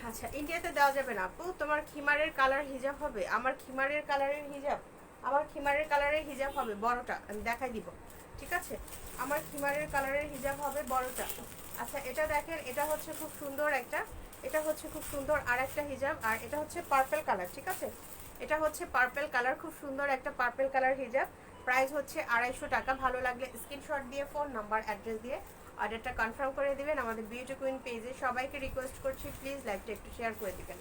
আচ্ছা, ইন্ডিয়াতে দেওয়া যাবে না আপু। তোমার খিমারের কালার হিজাব হবে? আমার খিমারের কালারের হিজাব, আমার খিমারের কালারের হিজাব হবে বড়টা, আমি দেখাই দিব, ঠিক আছে? আমার খিমারের কালারের হিজাব হবে বড়টা। আচ্ছা, এটা দেখেন, এটা হচ্ছে খুব সুন্দর একটা, এটা হচ্ছে খুব সুন্দর আর একটা হিজাব, আর এটা হচ্ছে পার্পল কালার, ঠিক আছে? এটা হচ্ছে পার্পল কালার, খুব সুন্দর একটা পার্পল কালার হিজাব। প্রাইস হচ্ছে 250 টাকা। ভালো লাগলে স্ক্রিনশট দিয়ে ফোন নাম্বার অ্যাড্রেস দিয়ে অর্ডারটা কনফার্ম করে দিবেন আমাদের বিউটি কুইন পেজে। সবাইকে রিকোয়েস্ট করছি প্লিজ লাইভটা একটু শেয়ার করে দিবেন।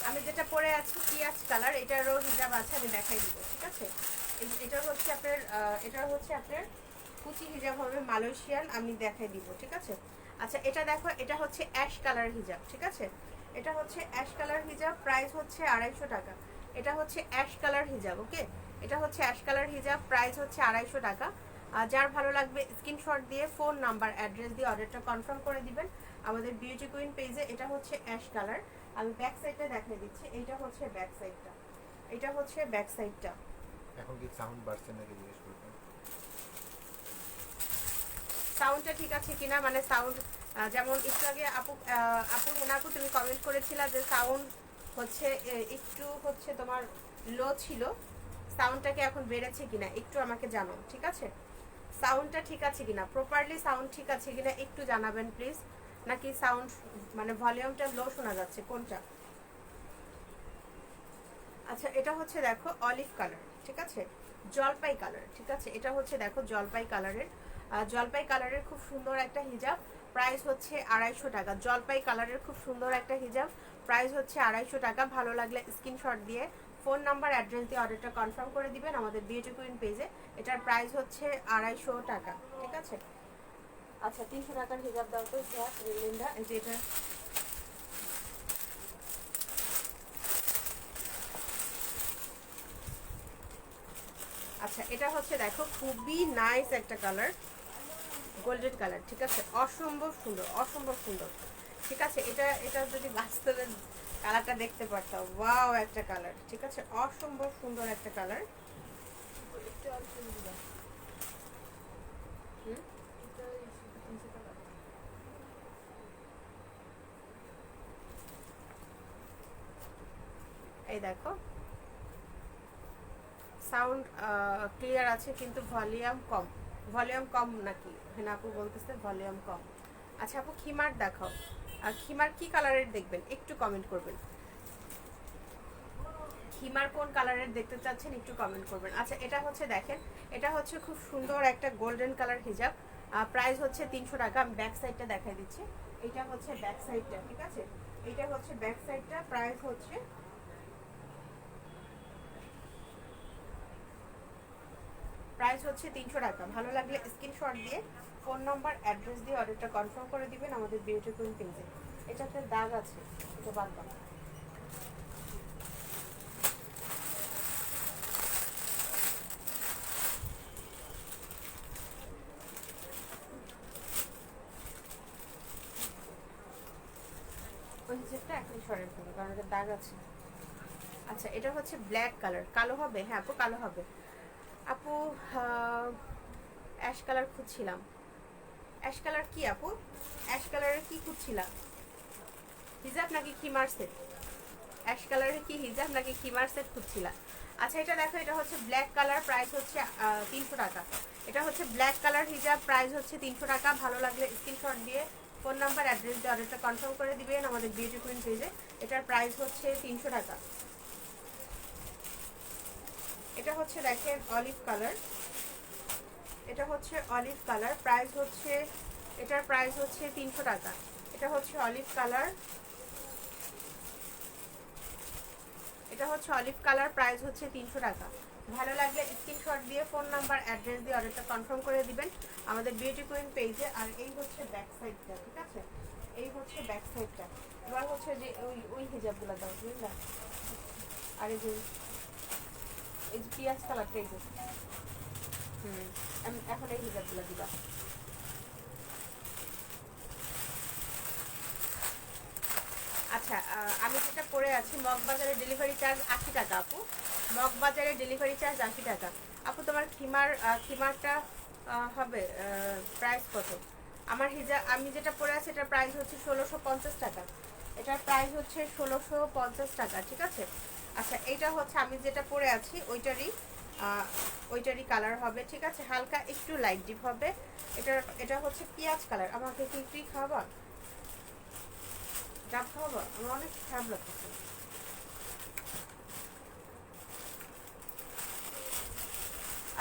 আমি যেটা পরে আছি পিঁয়াজ কালার, এটারও হিজাব আছে, আমি দেখাই দিব, ঠিক আছে? এটা হচ্ছে আপনার এটা হচ্ছে আপনার কুচি হিজাব হবে মালয়েশিয়ান, আমি দেখাই দিব, ঠিক আছে? আচ্ছা, এটা দেখো, এটা হচ্ছে অ্যাশ কালার হিজাব, ঠিক আছে? এটা হচ্ছে অ্যাশ কালার হিজাব, প্রাইস হচ্ছে 250 টাকা। এটা হচ্ছে অ্যাশ কালার হিজাব, ওকে? এটা হচ্ছে অ্যাশ কালার হিজাব, প্রাইস হচ্ছে 250 টাকা। যার ভালো লাগবে স্ক্রিনশট দিয়ে ফোন নাম্বার অ্যাড্রেস দিয়ে অর্ডারটা কনফার্ম করে দিবেন আমাদের বিউটি কুইন পেজে। এটা হচ্ছে অ্যাশ কালার, আমি ব্যাক সাইডটা দেখাই দিচ্ছি। এইটা হচ্ছে ব্যাক সাইডটা, এটা হচ্ছে ব্যাক সাইডটা। এখন কি সাউন্ড বাড়ছে নাকি জিজ্ঞেস করবেন? সাউন্ডটা ঠিক আছে কিনা, মানে সাউন্ড যেমন একটু আগে আপু আপু হেনা আপু তুমি কমেন্ট করেছিলা যে সাউন্ড হচ্ছে একটু হচ্ছে তোমার লো ছিল, সাউন্ডটাকে এখন বেড়েছে কিনা একটু আমাকে জানো, ঠিক আছে? সাউন্ডটা ঠিক আছে কিনা, প্রপারলি সাউন্ড ঠিক আছে কিনা একটু জানাবেন প্লিজ। নাকি সাউন্ড মানে ভলিউমটা লো শোনা যাচ্ছে, কোনটা? আচ্ছা, এটা হচ্ছে দেখো অলিভ কালার, ঠিক আছে? জলপাই কালার, ঠিক আছে? এটা হচ্ছে দেখো জলপাই কালারের, জলপাই কালারের খুব সুন্দর একটা হিজাব, প্রাইস হচ্ছে 250 টাকা। জলপাই কালারের খুব সুন্দর একটা হিজাব, প্রাইস হচ্ছে 250 টাকা। ভালো লাগলে স্ক্রিনশট দিয়ে ফোন নাম্বার অ্যাড্রেস দিয়ে অর্ডারটা কনফার্ম করে দিবেন আমাদের বিউটি কুইন পেজে। এটার প্রাইস হচ্ছে 250 টাকা, ঠিক আছে? আচ্ছা, 300 টাকার হিজাব দাও তো লিন্ডা, এই যে এটা। আচ্ছা, এটা হচ্ছে দেখো খুবই নাইস একটা কালার, গোল্ডেন কালার, ঠিক আছে? অসম্ভব সুন্দর, অসম্ভব সুন্দর, ঠিক আছে? এটা এটা যদি বাস্তবে কালারটা দেখতে পারতাম, ওয়াও একটা কালার, ঠিক আছে? অসম্ভব সুন্দর একটা কালার। এই দেখো, সাউন্ড ক্লিয়ার আছে কিন্তু ভলিউম কম, ভলিউম কম নাকি? হ্যাঁ, আপু বলতেছে ভলিউম কম। আচ্ছা আপু, খিমার দেখাও। আর খিমার কি কালারের দেখবেন একটু কমেন্ট করবেন। খিমার কোন কালারের দেখতে চাচ্ছেন একটু কমেন্ট করবেন। আচ্ছা, এটা হচ্ছে দেখেন, এটা হচ্ছে খুব সুন্দর একটা গোল্ডেন কালার হিজাব, প্রাইস হচ্ছে 300 টাকা। আমি ব্যাক সাইডটা দেখাই দিচ্ছি, এটা হচ্ছে ব্যাক সাইডটা, ঠিক আছে? এটা হচ্ছে ব্যাক সাইডটা, প্রাইস হচ্ছে প্রাইস হচ্ছে 300 টাকা। ভালো লাগলে স্ক্রিনশট দিয়ে ফোন নাম্বার অ্যাড্রেস দিয়ে অর্ডারটা কনফার্ম করে দিবেন আমাদের বিউটি কুইন পেজে। এটাতে দাগ আছে, এটা বাদ দাও। ওই হিসেবটা এখন সরের দেবো কারণ এটা দাগ আছে। আচ্ছা, এটা হচ্ছে ব্ল্যাক কালার, কালো হবে? হ্যাঁ আপু, কালো হবে। আপু অ্যাশ কালার খুঁজছিলাম। অ্যাশ কালার কি আপু? অ্যাশ কালারের কি খুঁজছিলাম? হিজাব নাকি খিমার সেট? অ্যাশ কালারের কি হিজাব নাকি খিমার সেট খুঁজছিলাম? আচ্ছা, এটা দেখো, এটা হচ্ছে ব্ল্যাক কালার, প্রাইস হচ্ছে 300 টাকা। এটা হচ্ছে ব্ল্যাক কালার হিজাব, প্রাইস হচ্ছে 300 টাকা। ভালো লাগলে স্ক্রিনশট দিয়ে ফোন নাম্বার অ্যাড্রেস দিয়ে অর্ডারটা কনফার্ম করে দিবেন আমাদের বিউটি কুইন পেজে। এটার প্রাইস হচ্ছে 300 টাকা। এটা হচ্ছে দেখেন অলিভ কালার, এটা হচ্ছে অলিভ কালার, প্রাইস হচ্ছে, এটার প্রাইস হচ্ছে 300 টাকা। এটা হচ্ছে অলিভ কালার, এটা হচ্ছে অলিভ কালার, প্রাইস হচ্ছে 300 টাকা। ভালো লাগলে স্ক্রিনশট দিয়ে ফোন নাম্বার অ্যাড্রেস দিয়ে অর্ডারটা কনফার্ম করে দিবেন আমাদের বিউটি কুইন পেজে। আর এই হচ্ছে ব্যাক সাইডটা, ঠিক আছে, এই হচ্ছে ব্যাক সাইডটা। এবার হচ্ছে যে ওই ওই হিজাবগুলো দাও বুঝলা। আর এই যে পিঁয়াজ কালারটা এই যে এখন এই হিজাবগুলো দিবা। আচ্ছা, আমি যেটা পরে আছি মগবাজারে ডেলিভারি চার্জ 80 টাকা আপু। মগবাজারে ডেলিভারি চার্জ 80 টাকা আপু। তোমার খিমারটা হবে প্রাইস কত? আমার আমি যেটা পরে আছি এটার প্রাইস হচ্ছে 1650 টাকা। এটার প্রাইস হচ্ছে 1650 টাকা, ঠিক আছে। আচ্ছা, এইটা হচ্ছে আমি যেটা পরে আছি ওইটারই কালার হবে, ঠিক আছে, হালকা একটু লাইট ডিপ হবে। এটা হচ্ছে পেঁয়াজ কালার। আমাকে কি খাওয়াবা? ডাব খাওয়াবা? আমার অনেক খারাপ লাগতেছে।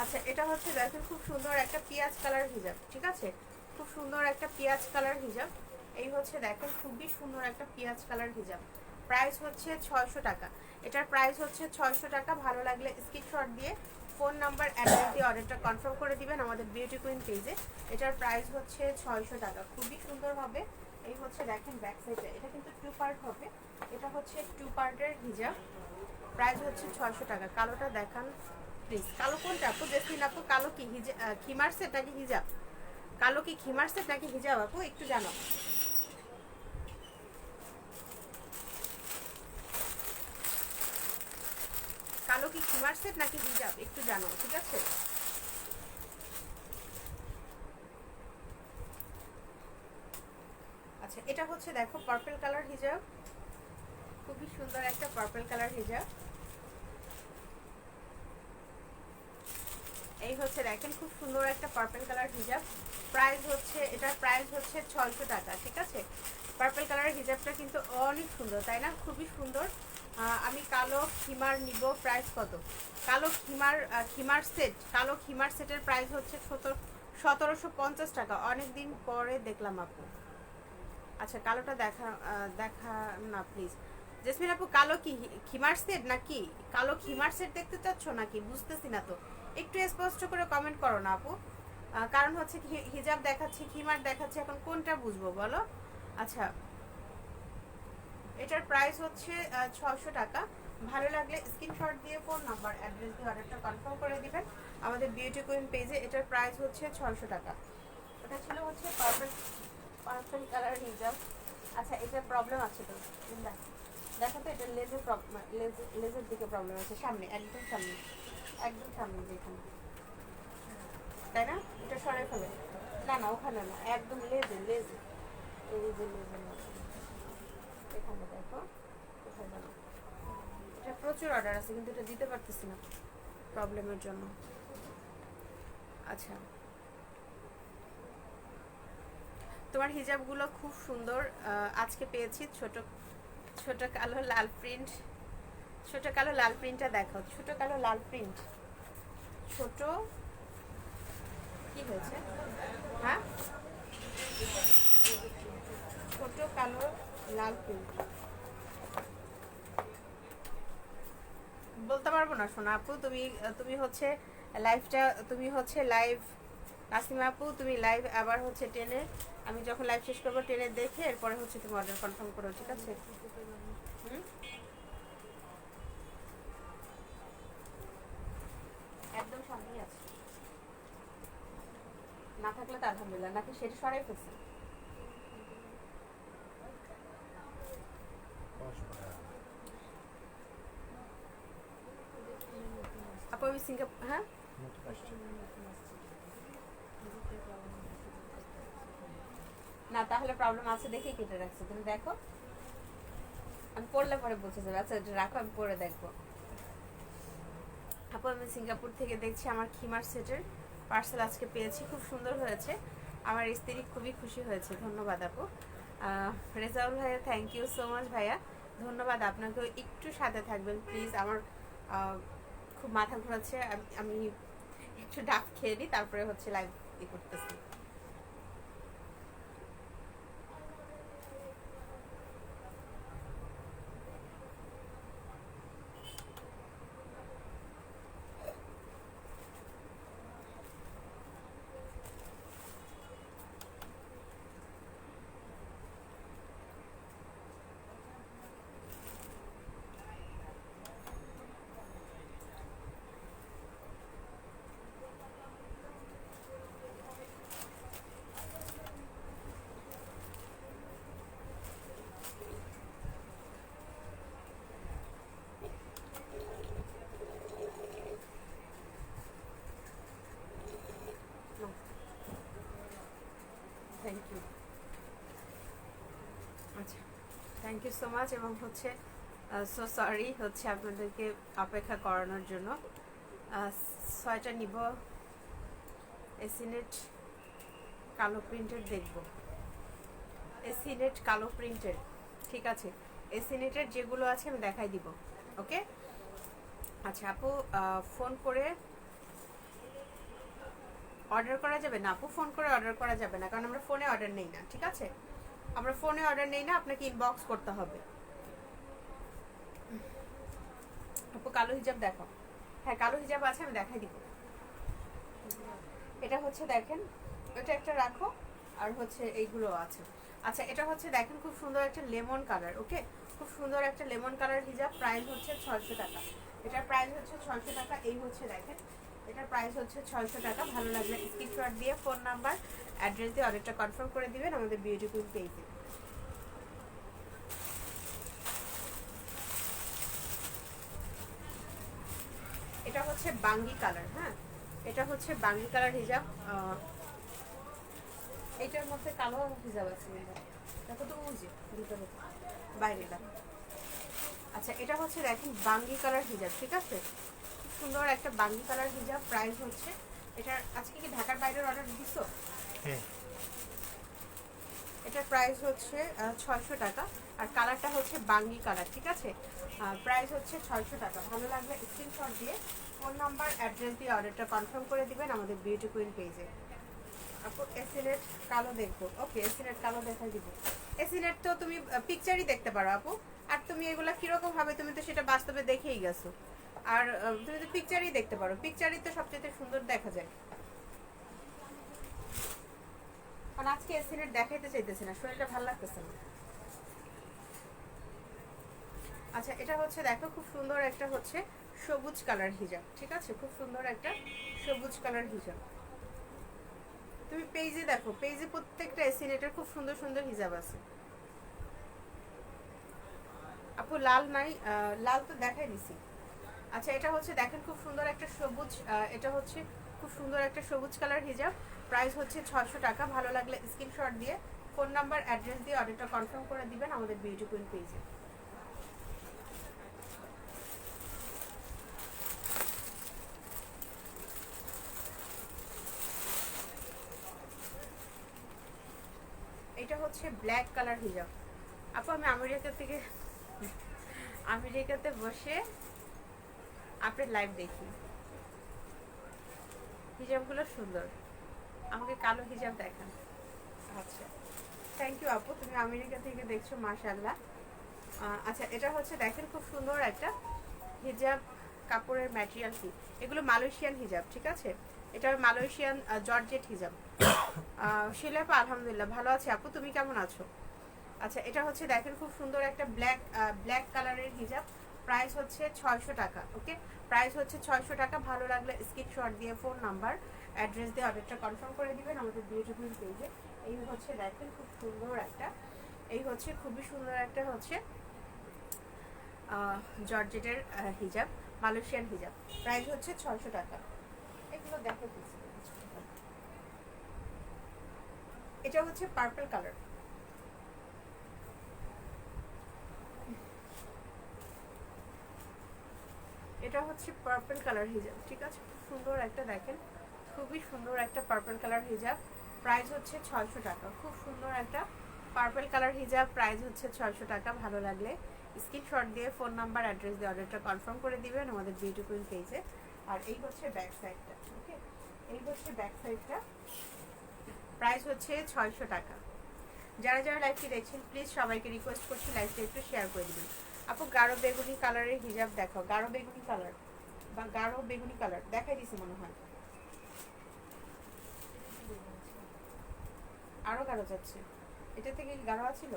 আচ্ছা, এটা হচ্ছে দেখেন খুব সুন্দর একটা পেঁয়াজ কালার হিজাব, ঠিক আছে, খুব সুন্দর একটা পেঁয়াজ কালার হিজাব। এই হচ্ছে দেখেন খুবই সুন্দর একটা পেঁয়াজ কালার হিজাব। প্রাইস হচ্ছে 600 টাকা। এটার প্রাইস হচ্ছে 600 টাকা। ভালো লাগলে স্ক্রিনশট দিয়ে ফোন নাম্বার অ্যাড্রেস দিয়ে অর্ডারটা কনফার্ম করে দিবেন আমাদের বিউটি কুইন পেজে। এটার প্রাইস হচ্ছে 600 টাকা, খুবই সুন্দর হবে। এই হচ্ছে দেখেন ব্যাক সাইডে, এটা কিন্তু 2 পার্ট হবে। এটা হচ্ছে 2 পার্টের হিজাব। প্রাইস হচ্ছে 600 টাকা। কালোটা দেখান প্লিজ। কালো কোনটা আপু? জেসমিন আপু, কালো কি খিমার সেট নাকি হিজাব? কালো কি খিমার সেট নাকি হিজাব আপু, একটু জানো। কালো কি খিমার সেট নাকি হিজাব একটু জানো, ঠিক আছে। আচ্ছা, এটা হচ্ছে দেখো পার্পল কালার হিজাব, খুবই সুন্দর একটা পার্পল কালার হিজাব। এই হচ্ছে দেখেন খুব সুন্দর একটা পার্পল কালার হিজাব। প্রাইস হচ্ছে, এটার প্রাইস হচ্ছে 600 টাকা, ঠিক আছে। পার্পল কালারের হিজাবটা কিন্তু অনেক সুন্দর, তাই না? খুবই সুন্দর। আমি কালো খিমার নিব। প্রাইস কত? কালো খিমার সেট, কালো খিমার সেটের প্রাইস হচ্ছে 1750 টাকা। অনেক দিন পরে দেখলাম আপু। আচ্ছা, কালোটা দেখা না প্লিজ। জেসমিন আপু, কালো কি খিমার সেট নাকি? কালো খিমার সেট দেখতে চাচ্ছ নাকি? বুঝতেছি না তো, একটু স্পষ্ট করে কমেন্ট করো না আপু। কারণ হচ্ছে হিজাব দেখাচ্ছি, খিমার দেখাচ্ছি, এখন কোনটা বুঝবো বলো। আচ্ছা, এটার প্রাইস হচ্ছে 600 টাকা। ভালো লাগলে স্ক্রিনশট দিয়ে ফোন নাম্বার অ্যাড্রেস দিয়ে অর্ডারটা কনফার্ম করে দিবেন আমাদের বিউটি কুইন পেজে। এটার প্রাইস হচ্ছে 600 টাকা। এটা ছিল হচ্ছে পার্পল কালার হিজাব। আচ্ছা, এটার প্রবলেম আছে তো দেখো তো, এটা লেজের দিকে প্রবলেম আছে, সামনে একদম সামনে, একদম সামনে যেখানে, তাই না? এটা সরাই ফেলে। না না, ওখানে না, একদম লেজে এই যে লেজের মধ্যে এখানে দেখো, কোথায় জানো। এটা প্রচুর অর্ডার আছে কিন্তু এটা দিতে পারতেছি না প্রবলেমের জন্য। আচ্ছা, তোমার হিজাবগুলো খুব সুন্দর। আজকে পেয়েছি ছোট ছোট কালো লাল প্রিন্ট। ছোট কালো লাল প্রিন্টটা দেখো, ছোট কালো লাল প্রিন্ট। ছোট কি হয়েছে? হ্যাঁ, ছোট কালো লাল প্রিন্ট বলতে পারবো না সোনা আপু। তুমি হচ্ছে লাইভ নাসিমা আপু, তুমি লাইভ আবার হচ্ছে টেনে, আমি যখন লাইভ শেষ করবো টেনে দেখে এরপরে হচ্ছে তুমি অর্ডার কনফার্ম করো, ঠিক আছে। একদম সামনেই আছে, না থাকলে তো আলহামদুলিল্লাহ, নাকি সেটা সরাই ফেলছে আপু। আমি সিঙ্গাপুর, হ্যাঁ না, তাহলে প্রবলেম আছে দেখেই কেটে রাখছে। তুমি দেখো, আমি পড়লে পরে বুঝে যাবে। আচ্ছা, এটা রাখো, আমি পরে দেখবো। আপু, আমি সিঙ্গাপুর থেকে দেখছি। আমার খিমার সেটের পার্সেল আজকে পেয়েছি, খুব সুন্দর হয়েছে। আমার স্ত্রী খুবই খুশি হয়েছে। ধন্যবাদ আপু। রেজাউল ভাইয়া, থ্যাংক ইউ সো মাচ ভাইয়া, ধন্যবাদ। আপনাকেও একটু সাথে থাকবেন প্লিজ। আমার খুব মাথা ঘোরাচ্ছে, আমি একটু ডাব খেয়ে নিই, তারপরে হচ্ছে লাইভ করতেছি। Thank you. আচ্ছা, থ্যাংক ইউ সো মাচ। এবং হচ্ছে সো সরি হচ্ছে আপনাদেরকে অপেক্ষা করানোর জন্য। 6টা নিব। এসিনেট কালো প্রিন্টের দেখব, এসিনেট কালো প্রিন্টের, ঠিক আছে। এসিনেটের যেগুলো আছে আমি দেখাই দিব, ওকে। আচ্ছা আপু, ফোন করে অর্ডার করা যাবে না? আপু ফোন করে অর্ডার করা যাবে না, কারণ আমরা ফোনে অর্ডার নেই না, ঠিক আছে। আমরা ফোনে অর্ডার নেই না, আপনাকে ইনবক্স করতে হবে। আপু কালো হিজাব দেখো। হ্যাঁ কালো হিজাব আছে, আমি দেখাই দিব। এটা হচ্ছে দেখেন, এটা একটা রাখো, আর হচ্ছে এইগুলো আছে। আচ্ছা এটা হচ্ছে দেখেন খুব সুন্দর একটা লেমন কালার, ওকে। খুব সুন্দর একটা লেমন কালার হিজাব, প্রাইস হচ্ছে 600 টাকা। এটার প্রাইস হচ্ছে 600 টাকা। এই হচ্ছে দেখেন, এটার প্রাইস হচ্ছে 600 টাকা। ভালো লাগলে স্ক্রিনশট দিয়ে ফোন নাম্বার অ্যাড্রেস দিয়ে অর্ডারটা কনফার্ম করে দিবেন আমাদের বিউটিফুল পেজে। এটা হচ্ছে বাঙ্গি কালার, হ্যাঁ এটা হচ্ছে বাঙ্গি কালার হিজাব। এটার মধ্যে কালো হিজাব আছে, দেখো তো বুঝি ভিতরে বাইরে দেখো। আচ্ছা এটা হচ্ছে দেখেন বাঙ্গি কালার হিজাব, ঠিক আছে। খুব সুন্দর একটা বাঙ্গি কালার হিজাব। প্রাইস হচ্ছে এটার, আজকে কি ঢাকার বাইরের অর্ডার দিছো? হ্যাঁ। এটার প্রাইস হচ্ছে 600 টাকা। আর কালারটা হচ্ছে বাঙ্গি কালার, ঠিক আছে। প্রাইস হচ্ছে 600 টাকা। ভালো লাগলে স্ক্রিনশট দিয়ে ফোন নাম্বার অ্যাড্রেস দিয়ে অর্ডারটা কনফার্ম করে দিবেন আমাদের বিউটি কুইন পেজে। আপু এসিনেট কালো দেখবো, ওকে এসিনেট কালো দেখাই দিব। এসিনেট তো তুমি পিকচারই দেখতে পারো আপু। আর তুমি এগুলা কিরকম হবে, তুমি তো সেটা বাস্তবে দেখেই গেছো। আর তুমি তো পিকচারই দেখতে পারো, পিকচারই তো সবচেয়ে সুন্দর দেখা যায়। কারণ আজকে এসিনেট দেখাইতে চাইতেছে না, শরীরটা ভালো লাগতেছে না। আচ্ছা এটা হচ্ছে দেখো খুব সুন্দর একটা হচ্ছে সবুজ কালার হিজাব, ঠিক আছে। খুব সুন্দর একটা সবুজ কালার হিজাব। তুমি পেজে দেখো, পেজে প্রত্যেকটা এসিনেটের খুব সুন্দর সুন্দর হিজাব আছে। আপু লাল নাই, লাল তো দেখাই দিছি। আচ্ছা এটা হচ্ছে দেখেন খুব সুন্দর একটা সবুজ, এটা হচ্ছে খুব সুন্দর একটা সবুজ কালার হিজাব। প্রাইস হচ্ছে 600 টাকা। ভালো লাগলে স্ক্রিনশট দিয়ে ফোন নাম্বার অ্যাড্রেস দিয়ে অর্ডারটা কনফার্ম করে দিবেন আমাদের বিউটি কুইন পেজে। এটা হচ্ছে ব্ল্যাক কালার হিজাব। আপু আমি আমেরিকাতে বসে আপনার লাইভ দেখি, হিজাবগুলো সুন্দর, আমাকে কালো হিজাব দেখান। আচ্ছা থ্যাংক ইউ আপু, তুমি আমেরিকা থেকে দেখছো, মাশাআল্লাহ। আচ্ছা এটা হচ্ছে দেখেন খুব সুন্দর একটা হিজাব। কাপড়ের ম্যাটেরিয়াল কি, এগুলো মালয়েশিয়ান হিজাব, ঠিক আছে। এটা মালয়েশিয়ান জর্জেট হিজাব। শিলাপা আলহামদুলিল্লাহ ভালো আছে আপু, তুমি কেমন আছো? আচ্ছা এটা হচ্ছে দেখেন খুব সুন্দর একটা ব্ল্যাক কালারের হিজাব। প্রাইস হচ্ছে 600 টাকা, ওকে। প্রাইস হচ্ছে 600 টাকা। ভালো লাগলে স্ক্রিনশট দিয়ে ফোন নাম্বার অ্যাড্রেস দিয়ে অর্ডারটা কনফার্ম করে দিবেন আমাদের বিউটিফুল পেজে। এই হচ্ছে দেখেন খুব সুন্দর একটা, এই হচ্ছে খুবই সুন্দর একটা হচ্ছে জর্জেটের হিজাব, মালয়েশিয়ান হিজাব। প্রাইস হচ্ছে 600 টাকা। এগুলো দেখো প্লিজ। এটা হচ্ছে পার্পল কালার। এটা হচ্ছে পার্পল কালার হিজাব, ঠিক আছে। খুব সুন্দর একটা দেখেন, খুবই সুন্দর একটা পার্পল কালার হিজাব। প্রাইস হচ্ছে 600 টাকা। খুব সুন্দর একটা পার্পল কালার হিজাব, প্রাইস হচ্ছে 600 টাকা। ভালো লাগলে স্ক্রিনশট দিয়ে ফোন নাম্বার অ্যাড্রেস দিয়ে অর্ডারটা কনফার্ম করে দিবেন আমাদের বিউটিফুল পেজে। আর এই হচ্ছে ব্যাক সাইডটা, ওকে। এই হচ্ছে ব্যাক সাইডটা, প্রাইস হচ্ছে 600 টাকা। যারা যারা লাইভটি দেখছেন প্লিজ সবাইকে রিকোয়েস্ট করছি লাইভটা একটু শেয়ার করে দিবেন। আপু গাঢ় বেগুনি কালারের হিজাব দেখো, গাঢ় বেগুনি কালার বা গাঢ় বেগুনি কালার দেখাই দিছি মনে হয়, আরো গাঢ় যাচ্ছে। এটা থেকে কি গাঢ় ছিল?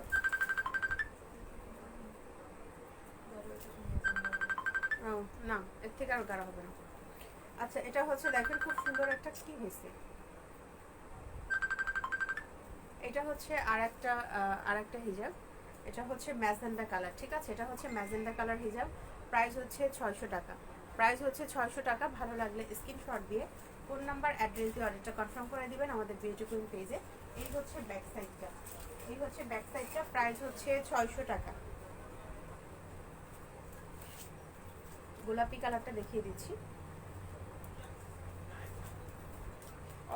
ও না, এর থেকে আরো গাঢ় হবে না। আচ্ছা এটা হচ্ছে দেখেন খুব সুন্দর একটা কি হয়েছে, এটা হচ্ছে আর একটা হিজাব। এটা হচ্ছে ম্যাজেন্ডা কালার, ঠিক আছে। এটা হচ্ছে ম্যাজেন্ডা কালার হিজাব। প্রাইস হচ্ছে 600 টাকা। প্রাইস হচ্ছে 600 টাকা। ভালো লাগলে স্ক্রিনশট দিয়ে ফোন নাম্বার অ্যাড্রেস দিয়ে অর্ডারটা কনফার্ম করে দিবেন আমাদের বিউটিফুল পেজে। এই হচ্ছে ব্যাক সাইডটা, এই হচ্ছে ব্যাক সাইডটা, প্রাইস হচ্ছে 600 টাকা। গোলাপি কালারটা দেখিয়ে দিচ্ছি,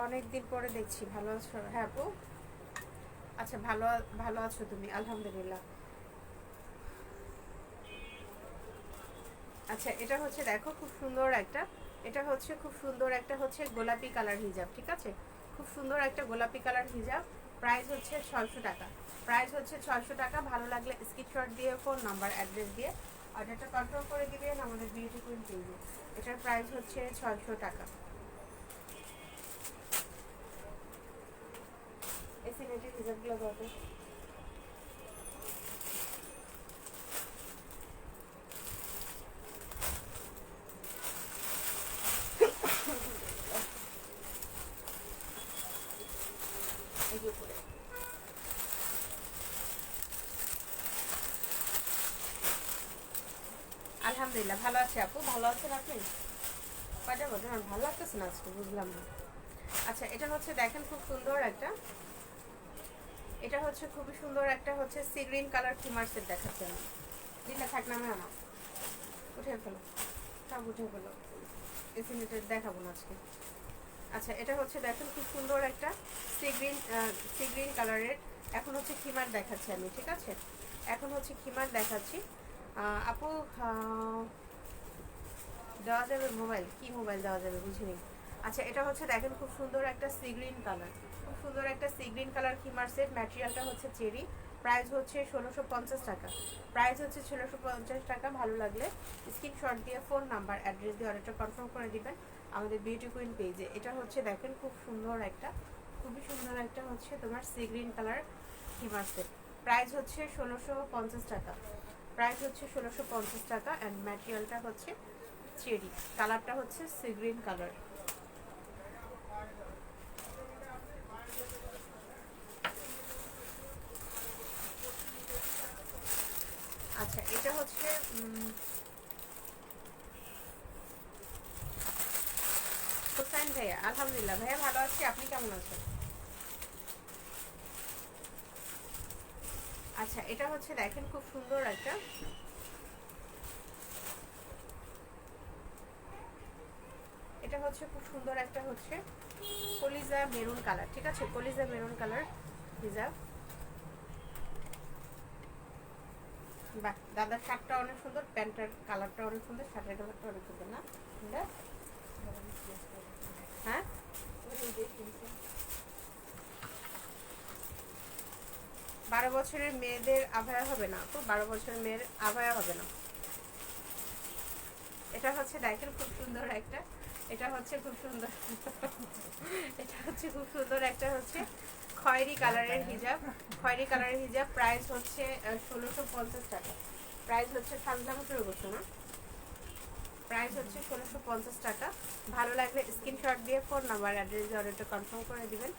অনেক দিন পরে দেখছি। ভালো আছো? হ্যাঁ আপু, আচ্ছা ভালো ভালো আছো তুমি? আলহামদুলিল্লাহ। আচ্ছা এটা হচ্ছে দেখো খুব সুন্দর একটা, এটা হচ্ছে খুব সুন্দর একটা হচ্ছে গোলাপি কালার হিজাব, ঠিক আছে? খুব সুন্দর একটা গোলাপি কালার হিজাব, প্রাইস হচ্ছে 600 টাকা। প্রাইস হচ্ছে 600 টাকা। ভালো লাগলে স্ক্রিনশট দিয়ে ফোন নাম্বার অ্যাড্রেস দিয়ে অর্ডারটা কনফার্ম করে দিবেন আমাদের বিউটি কুইন পেজে। এটার প্রাইস হচ্ছে 600 টাকা। এই সিনেটের হিজাবগুলো কত? এই যে উপরে। আলহামদুলিল্লাহ ভালো আছে আপু, ভালো আছেন আপনি? কয়টা বাজে? আমার ভালো লাগতেছে না আজকে, বুঝলাম না। আচ্ছা এটা হচ্ছে দেখেন খুব সুন্দর একটা, এটা হচ্ছে খুবই সুন্দর একটা হচ্ছে সি গ্রিন কালার খিমার সেট দেখাচ্ছে আমি। দিলে থাক নামে আমার উঠে ফেলো, সব উঠে ফেলো, এসি নেটের দেখাবো না আজকে। আচ্ছা এটা হচ্ছে দেখেন খুব সুন্দর একটা সি গ্রিন কালারের, এখন হচ্ছে খিমার দেখাচ্ছি আমি, ঠিক আছে? এখন হচ্ছে খিমার দেখাচ্ছি। আপু দেওয়া যাবে মোবাইল? কি মোবাইল দেওয়া যাবে বুঝিনি। আচ্ছা এটা হচ্ছে দেখেন খুব সুন্দর একটা সি গ্রিন কালার, খুব সুন্দর একটা সি গ্রিন কালার খিমার সেট, ম্যাটেরিয়ালটা হচ্ছে চেরি, প্রাইস হচ্ছে 1650 টাকা। প্রাইস হচ্ছে 1650 টাকা। ভালো লাগলে স্ক্রিনশট দিয়ে ফোন নাম্বার অ্যাড্রেস দিয়ে অর্ডারটা কনফার্ম করে দিবেন আমাদের বিউটি কুইন পেজে। এটা হচ্ছে দেখেন খুব সুন্দর একটা, খুবই সুন্দর একটা হচ্ছে তোমার সি গ্রিন কালার খিমার সেট, প্রাইস হচ্ছে 1650 টাকা। প্রাইস হচ্ছে 1650 টাকা অ্যান্ড ম্যাটেরিয়ালটা হচ্ছে চেরি, কালারটা হচ্ছে সি গ্রিন কালার। আচ্ছা এটা হচ্ছে হোসাইন ভাইয়া, আলহামদুলিল্লাহ ভাইয়া ভালো আছি, আপনি কেমন আছেন? আচ্ছা এটা হচ্ছে দেখেন খুব সুন্দর একটা, এটা হচ্ছে খুব সুন্দর একটা হচ্ছে কলিজা মেরুন কালার, ঠিক আছে? কলিজা মেরুন কালার হিজাব। বাহ, দাদার শার্টটা অনেক সুন্দর, প্যান্টের কালারটা অনেক সুন্দর, শার্টের কালারটা অনেক সুন্দর না? হ্যাঁ 12 বছরের মেয়েদের আভায়া হবে না তো? 12 বছরের মেয়ের আভায়া হবে না। এটা হচ্ছে দেখেন খুব সুন্দর একটা, এটা হচ্ছে খুব সুন্দর এটা হচ্ছে খুব সুন্দর একটা হচ্ছে খয়েরি কালারের হিজাব, খয়েরি কালারের হিজাব, প্রাইস হচ্ছে 1650 টাকা। প্রাইস হচ্ছে সামজামা শুরু করছো না? প্রাইস হচ্ছে 1650 টাকা। ভালো লাগলে স্ক্রিনশট দিয়ে ফোন নাম্বার অ্যাড্রেস দিয়ে অর্ডারটা কনফার্ম করে দিবেন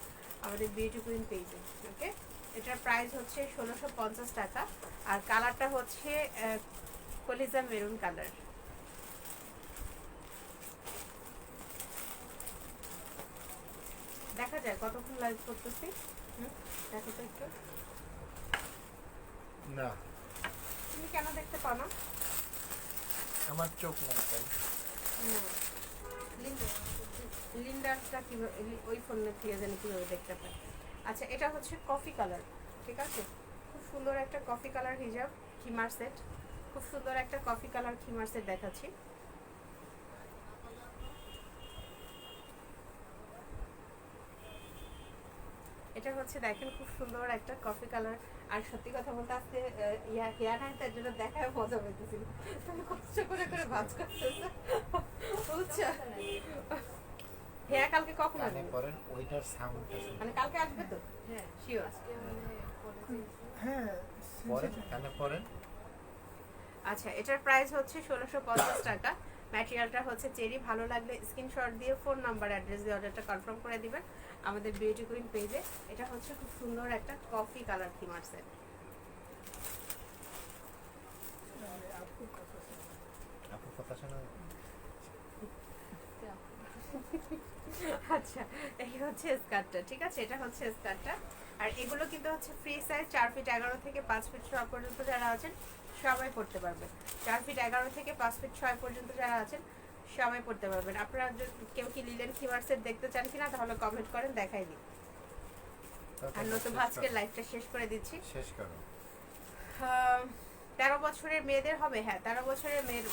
আমাদের বিউটি কুইন পেজে। ওকে, এটার প্রাইস হচ্ছে 1650 টাকা আর কালারটা হচ্ছে কলিজা মেরুন কালার। দেখা যায় কতক্ষণ লাইভ করতেছি? দেখো তো একটু। না তুমি কেন দেখতে পাও না? আমার চোখ নাই তাই। লিন্ডারটা কিভাবে ওই ফোনের থেকে জানি কিভাবে দেখতে পায়। আচ্ছা এটা হচ্ছে কফি কালার, ঠিক আছে? খুব সুন্দর একটা কফি কালার হিজাব খিমার সেট, খুব সুন্দর একটা কফি কালার খিমার সেট দেখাচ্ছি। এটা হচ্ছে দেখেন খুব সুন্দর একটা কফি কালার। আর সত্যি কথা বলতে আজকে হেয়ার হাইটার জন্য দেখায় মজা পেতেছিল, তুমি কষ্ট করে করে ভাজ করতেছো বুঝছো? হেয়ার কালকে কখন কানে আসবে? পরেন ওইটার সাউন্ডটা শুনুন। মানে কালকে আসবে তো? হ্যাঁ শিওর। হ্যাঁ পরেন, কানে পরেন। আচ্ছা এটার প্রাইস হচ্ছে 1650 টাকা। ম্যাটেরিয়ালটা হচ্ছে চেরি। ভালো লাগলে স্ক্রিনশট দিয়ে ফোন নাম্বার অ্যাড্রেস দিয়ে অর্ডারটা কনফার্ম করে দিবেন আমাদের বিউটি কুইন পেজে। এটা হচ্ছে খুব সুন্দর একটা কফি কালার থিমার সেট। আপু কথা শোনা আচ্ছা, এই হচ্ছে স্কার্টটা, ঠিক আছে, এটা হচ্ছে স্কার্টটা। আর এগুলো কিন্তু হচ্ছে ফ্রি সাইজ, 4 ফিট 11 থেকে 5 ফিট 6 পর্যন্ত যারা আছেন সবাই পড়তে পারবেন। 4 ফিট 11 থেকে 5 ফিট 6 পর্যন্ত যারা আছেন সবাই পড়তে পারবেন। আপনারা কেউ কি লিলেন খিমার সেট দেখতে চান কিনা তাহলে কমেন্ট করেন, দেখাই দিই। আর নতুন আজকের লাইভটা শেষ করে দিচ্ছি। শেষ করো। 13 বছরের মেয়েদের হবে, হ্যাঁ 13 বছরের মেয়ের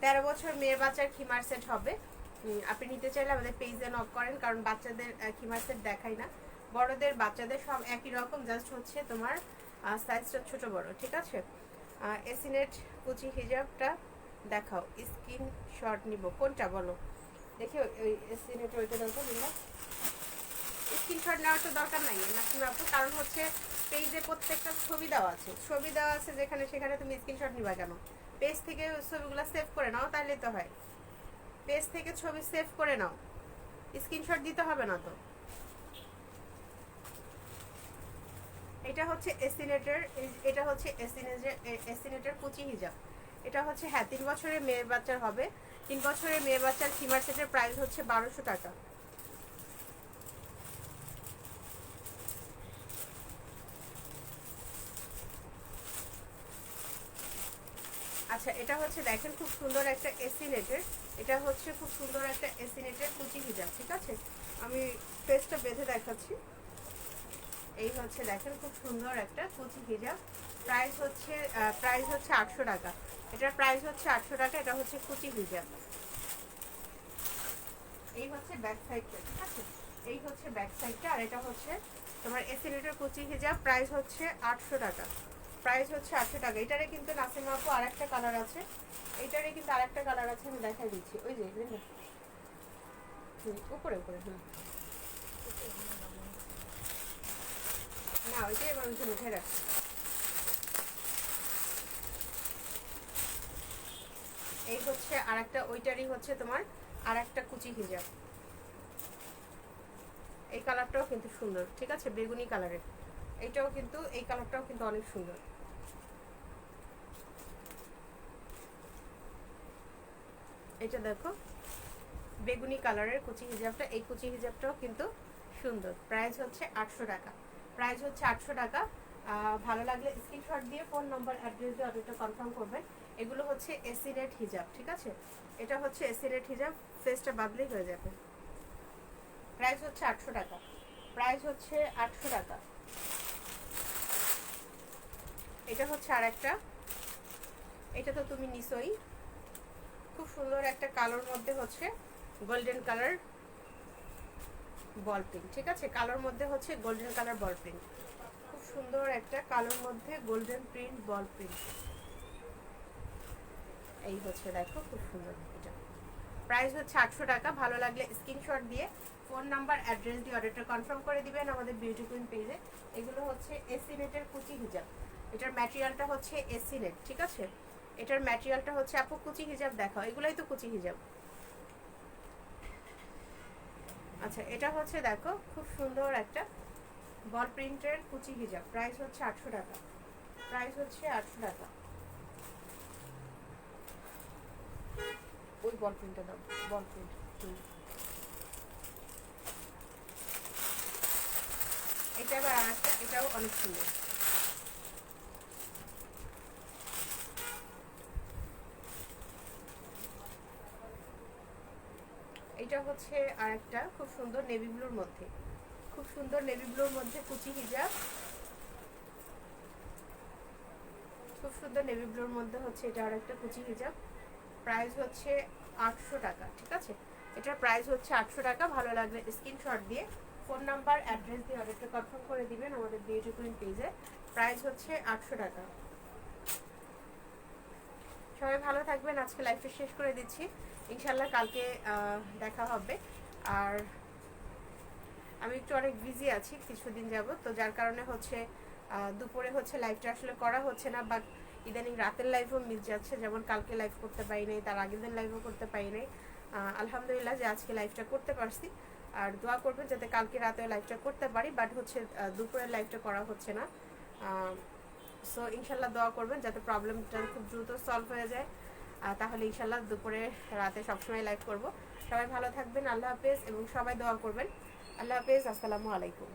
13 বছর মেয়ের বাচ্চার খিমার সেট হবে। আপনি নিতে চাইলে আমাদের পেজে নক করেন, কারণ বাচ্চাদের খিমার সেট দেখাই না, বড়দের বাচ্চাদের সব একই রকম, জাস্ট হচ্ছে তোমার সাইজটা ছোট বড়, ঠিক আছে। এসিনেট কুচি হিজাবটা দেখাও, স্ক্রিন শট নিব, কোনটা বলো দেখি। ওই এসিনেট ওইটা দরকার না, স্ক্রিনশট নেওয়ার তো দরকার নাই নাসিমা আপু, কারণ হচ্ছে পেজে প্রত্যেকটা ছবি দেওয়া আছে, ছবি দেওয়া আছে যেখানে সেখানে তুমি স্ক্রিনশট নিবা কেন? পেজ থেকে ছবিগুলো সেভ করে নাও, তাহলে তো হয়। পেজ থেকে ছবি সেভ করে নাও, স্ক্রিনশট দিতে হবে না তো। এটা হচ্ছে এসিনেটের, এটা হচ্ছে এসিনেটের কুচি হিজাব। এটা হচ্ছে হ্যাঁ 3 বছরের মেয়ের বাচ্চার হবে। 3 বছরের মেয়ের বাচ্চার খিমার সেটের প্রাইস হচ্ছে 1200 টাকা। আচ্ছা, এটা হচ্ছে দেখেন খুব সুন্দর একটা এসিনেটের, এটা হচ্ছে খুব সুন্দর একটা এসিনেটের কুচি হিজাব, ঠিক আছে। আমি পেজটা বেঁধে দেখাচ্ছি। এই হচ্ছে দেখেন খুব সুন্দর একটা কুচি হিজাব, প্রাইস হচ্ছে 800 টাকা। এটার প্রাইস হচ্ছে 800 টাকা। এটা হচ্ছে কুচি হিজাব। এই হচ্ছে ব্যাক সাইডটা, ঠিক আছে, এই হচ্ছে ব্যাক সাইডটা। আর এটা হচ্ছে তোমার এসিনেটের কুচি হিজাব, প্রাইস হচ্ছে 800 টাকা। প্রাইস হচ্ছে 800 টাকা। এটারে কিন্তু নাসিমা আপু আরেকটা কালার আছে, এটারে কিন্তু আরেকটা কালার আছে, আমি দেখাই দিচ্ছি। ওই যে উপরে উপরে, না ওইটাই এবার উঠে রাখছি। এই হচ্ছে আরেকটা, ওইটারই হচ্ছে তোমার আরেকটা কুচি হিজাব। এই কালারটাও কিন্তু সুন্দর, ঠিক আছে, বেগুনি কালারের। এইটাও কিন্তু, এই কালারটাও কিন্তু অনেক সুন্দর। এটা দেখো বেগুনি কালারের কুচি হিজাবটা, এই কুচি হিজাবটাও কিন্তু সুন্দর। প্রাইস হচ্ছে 800 টাকা। প্রাইস হচ্ছে 800 টাকা। ভালো লাগলে স্ক্রিনশট দিয়ে ফোন নাম্বার অ্যাড্রেস দিয়ে অর্ডারটা কনফার্ম করবেন। এগুলো হচ্ছে এসিনেট হিজাব, ঠিক আছে, এটা হচ্ছে এসিনেট হিজাব, ফেসটা বাদলেই হয়ে যাবে। প্রাইস হচ্ছে 800 টাকা। প্রাইস হচ্ছে 800 টাকা। এটা হচ্ছে আরেকটা, এটা তো তুমি নিছই, খুব সুন্দর একটা কালোর মধ্যে হচ্ছে গোল্ডেন কালার বল প্রিন্ট, ঠিক আছে, কালোর মধ্যে হচ্ছে গোল্ডেন কালার বল প্রিন্ট, খুব সুন্দর একটা কালোর মধ্যে গোল্ডেন প্রিন্ট বল প্রিন্ট। এই হচ্ছে দেখো খুব সুন্দর এটা। প্রাইস হচ্ছে 800 টাকা। ভালো লাগলে স্ক্রিনশট দিয়ে ফোন নাম্বার অ্যাড্রেস দিয়ে অর্ডারটা কনফার্ম করে দিবেন আমাদের বিউটি কুইন পেজে। এগুলো হচ্ছে এসি নেটের কুচি হিজাব, এটার ম্যাটেরিয়ালটা হচ্ছে এসি নেট, ঠিক আছে, এটার ম্যাটেরিয়ালটা হচ্ছে আপু কুচি হিজাব দেখাও, এগুলাই তো কুচি হিজাব। আচ্ছা, এটা হচ্ছে দেখো খুব সুন্দর একটা বল প্রিন্টের কুচি হিজাব, প্রাইস হচ্ছে 800 টাকা। প্রাইস হচ্ছে 800 টাকা। ওই বল প্রিন্টটা দাও, বল প্রিন্ট। এটা আবার আরেকটা, এটাও অনেক সুন্দর। এটা হচ্ছে আরেকটা খুব সুন্দর নেভি ব্লুর মধ্যে, খুব সুন্দর নেভি ব্লুর মধ্যে কুচি হিজাব, খুব সুন্দর নেভি ব্লুর মধ্যে হচ্ছে এটা আরেকটা কুচি হিজাব। প্রাইস হচ্ছে 800 টাকা, ঠিক আছে, এটার প্রাইস হচ্ছে 800 টাকা। ভালো লাগলে স্ক্রিনশট দিয়ে ফোন নাম্বার অ্যাড্রেস দিয়ে অর্ডারটা কনফার্ম করে দিবেন আমাদের বিউটি কুইন পেজে। প্রাইস হচ্ছে 800 টাকা। সবাই ভালো থাকবেন, আজকে লাইভটা শেষ করে দিচ্ছি, ইনশাল্লাহ কালকে দেখা হবে। আর আমি একটু অনেক বিজি আছি কিছুদিন যাব, তো যার কারণে হচ্ছে দুপুরে হচ্ছে লাইভটা আসলে করা হচ্ছে না, বাট ইদানিং রাতের লাইভও মিস যাচ্ছে, যেমন কালকে লাইভ করতে পারি নাই, তার আগের দিন লাইভও করতে পারি নাই। আলহামদুলিল্লাহ যে আজকে লাইভটা করতে পারছি। আর দোয়া করবেন যাতে কালকে রাতেও লাইভটা করতে পারি, বাট হচ্ছে দুপুরের লাইভটা করা হচ্ছে না। সো ইনশাল্লাহ দোয়া করবেন যাতে প্রবলেমটা খুব দ্রুত সলভ হয়ে যায়। তাহলে ইনশাল্লাহ দুপুরে রাতে সবসময় লাইভ করব। সবাই ভালো থাকবেন, আল্লাহ হাফেজ, এবং সবাই দোয়া করবেন। আল্লাহ হাফেজ, আসসালামু আলাইকুম।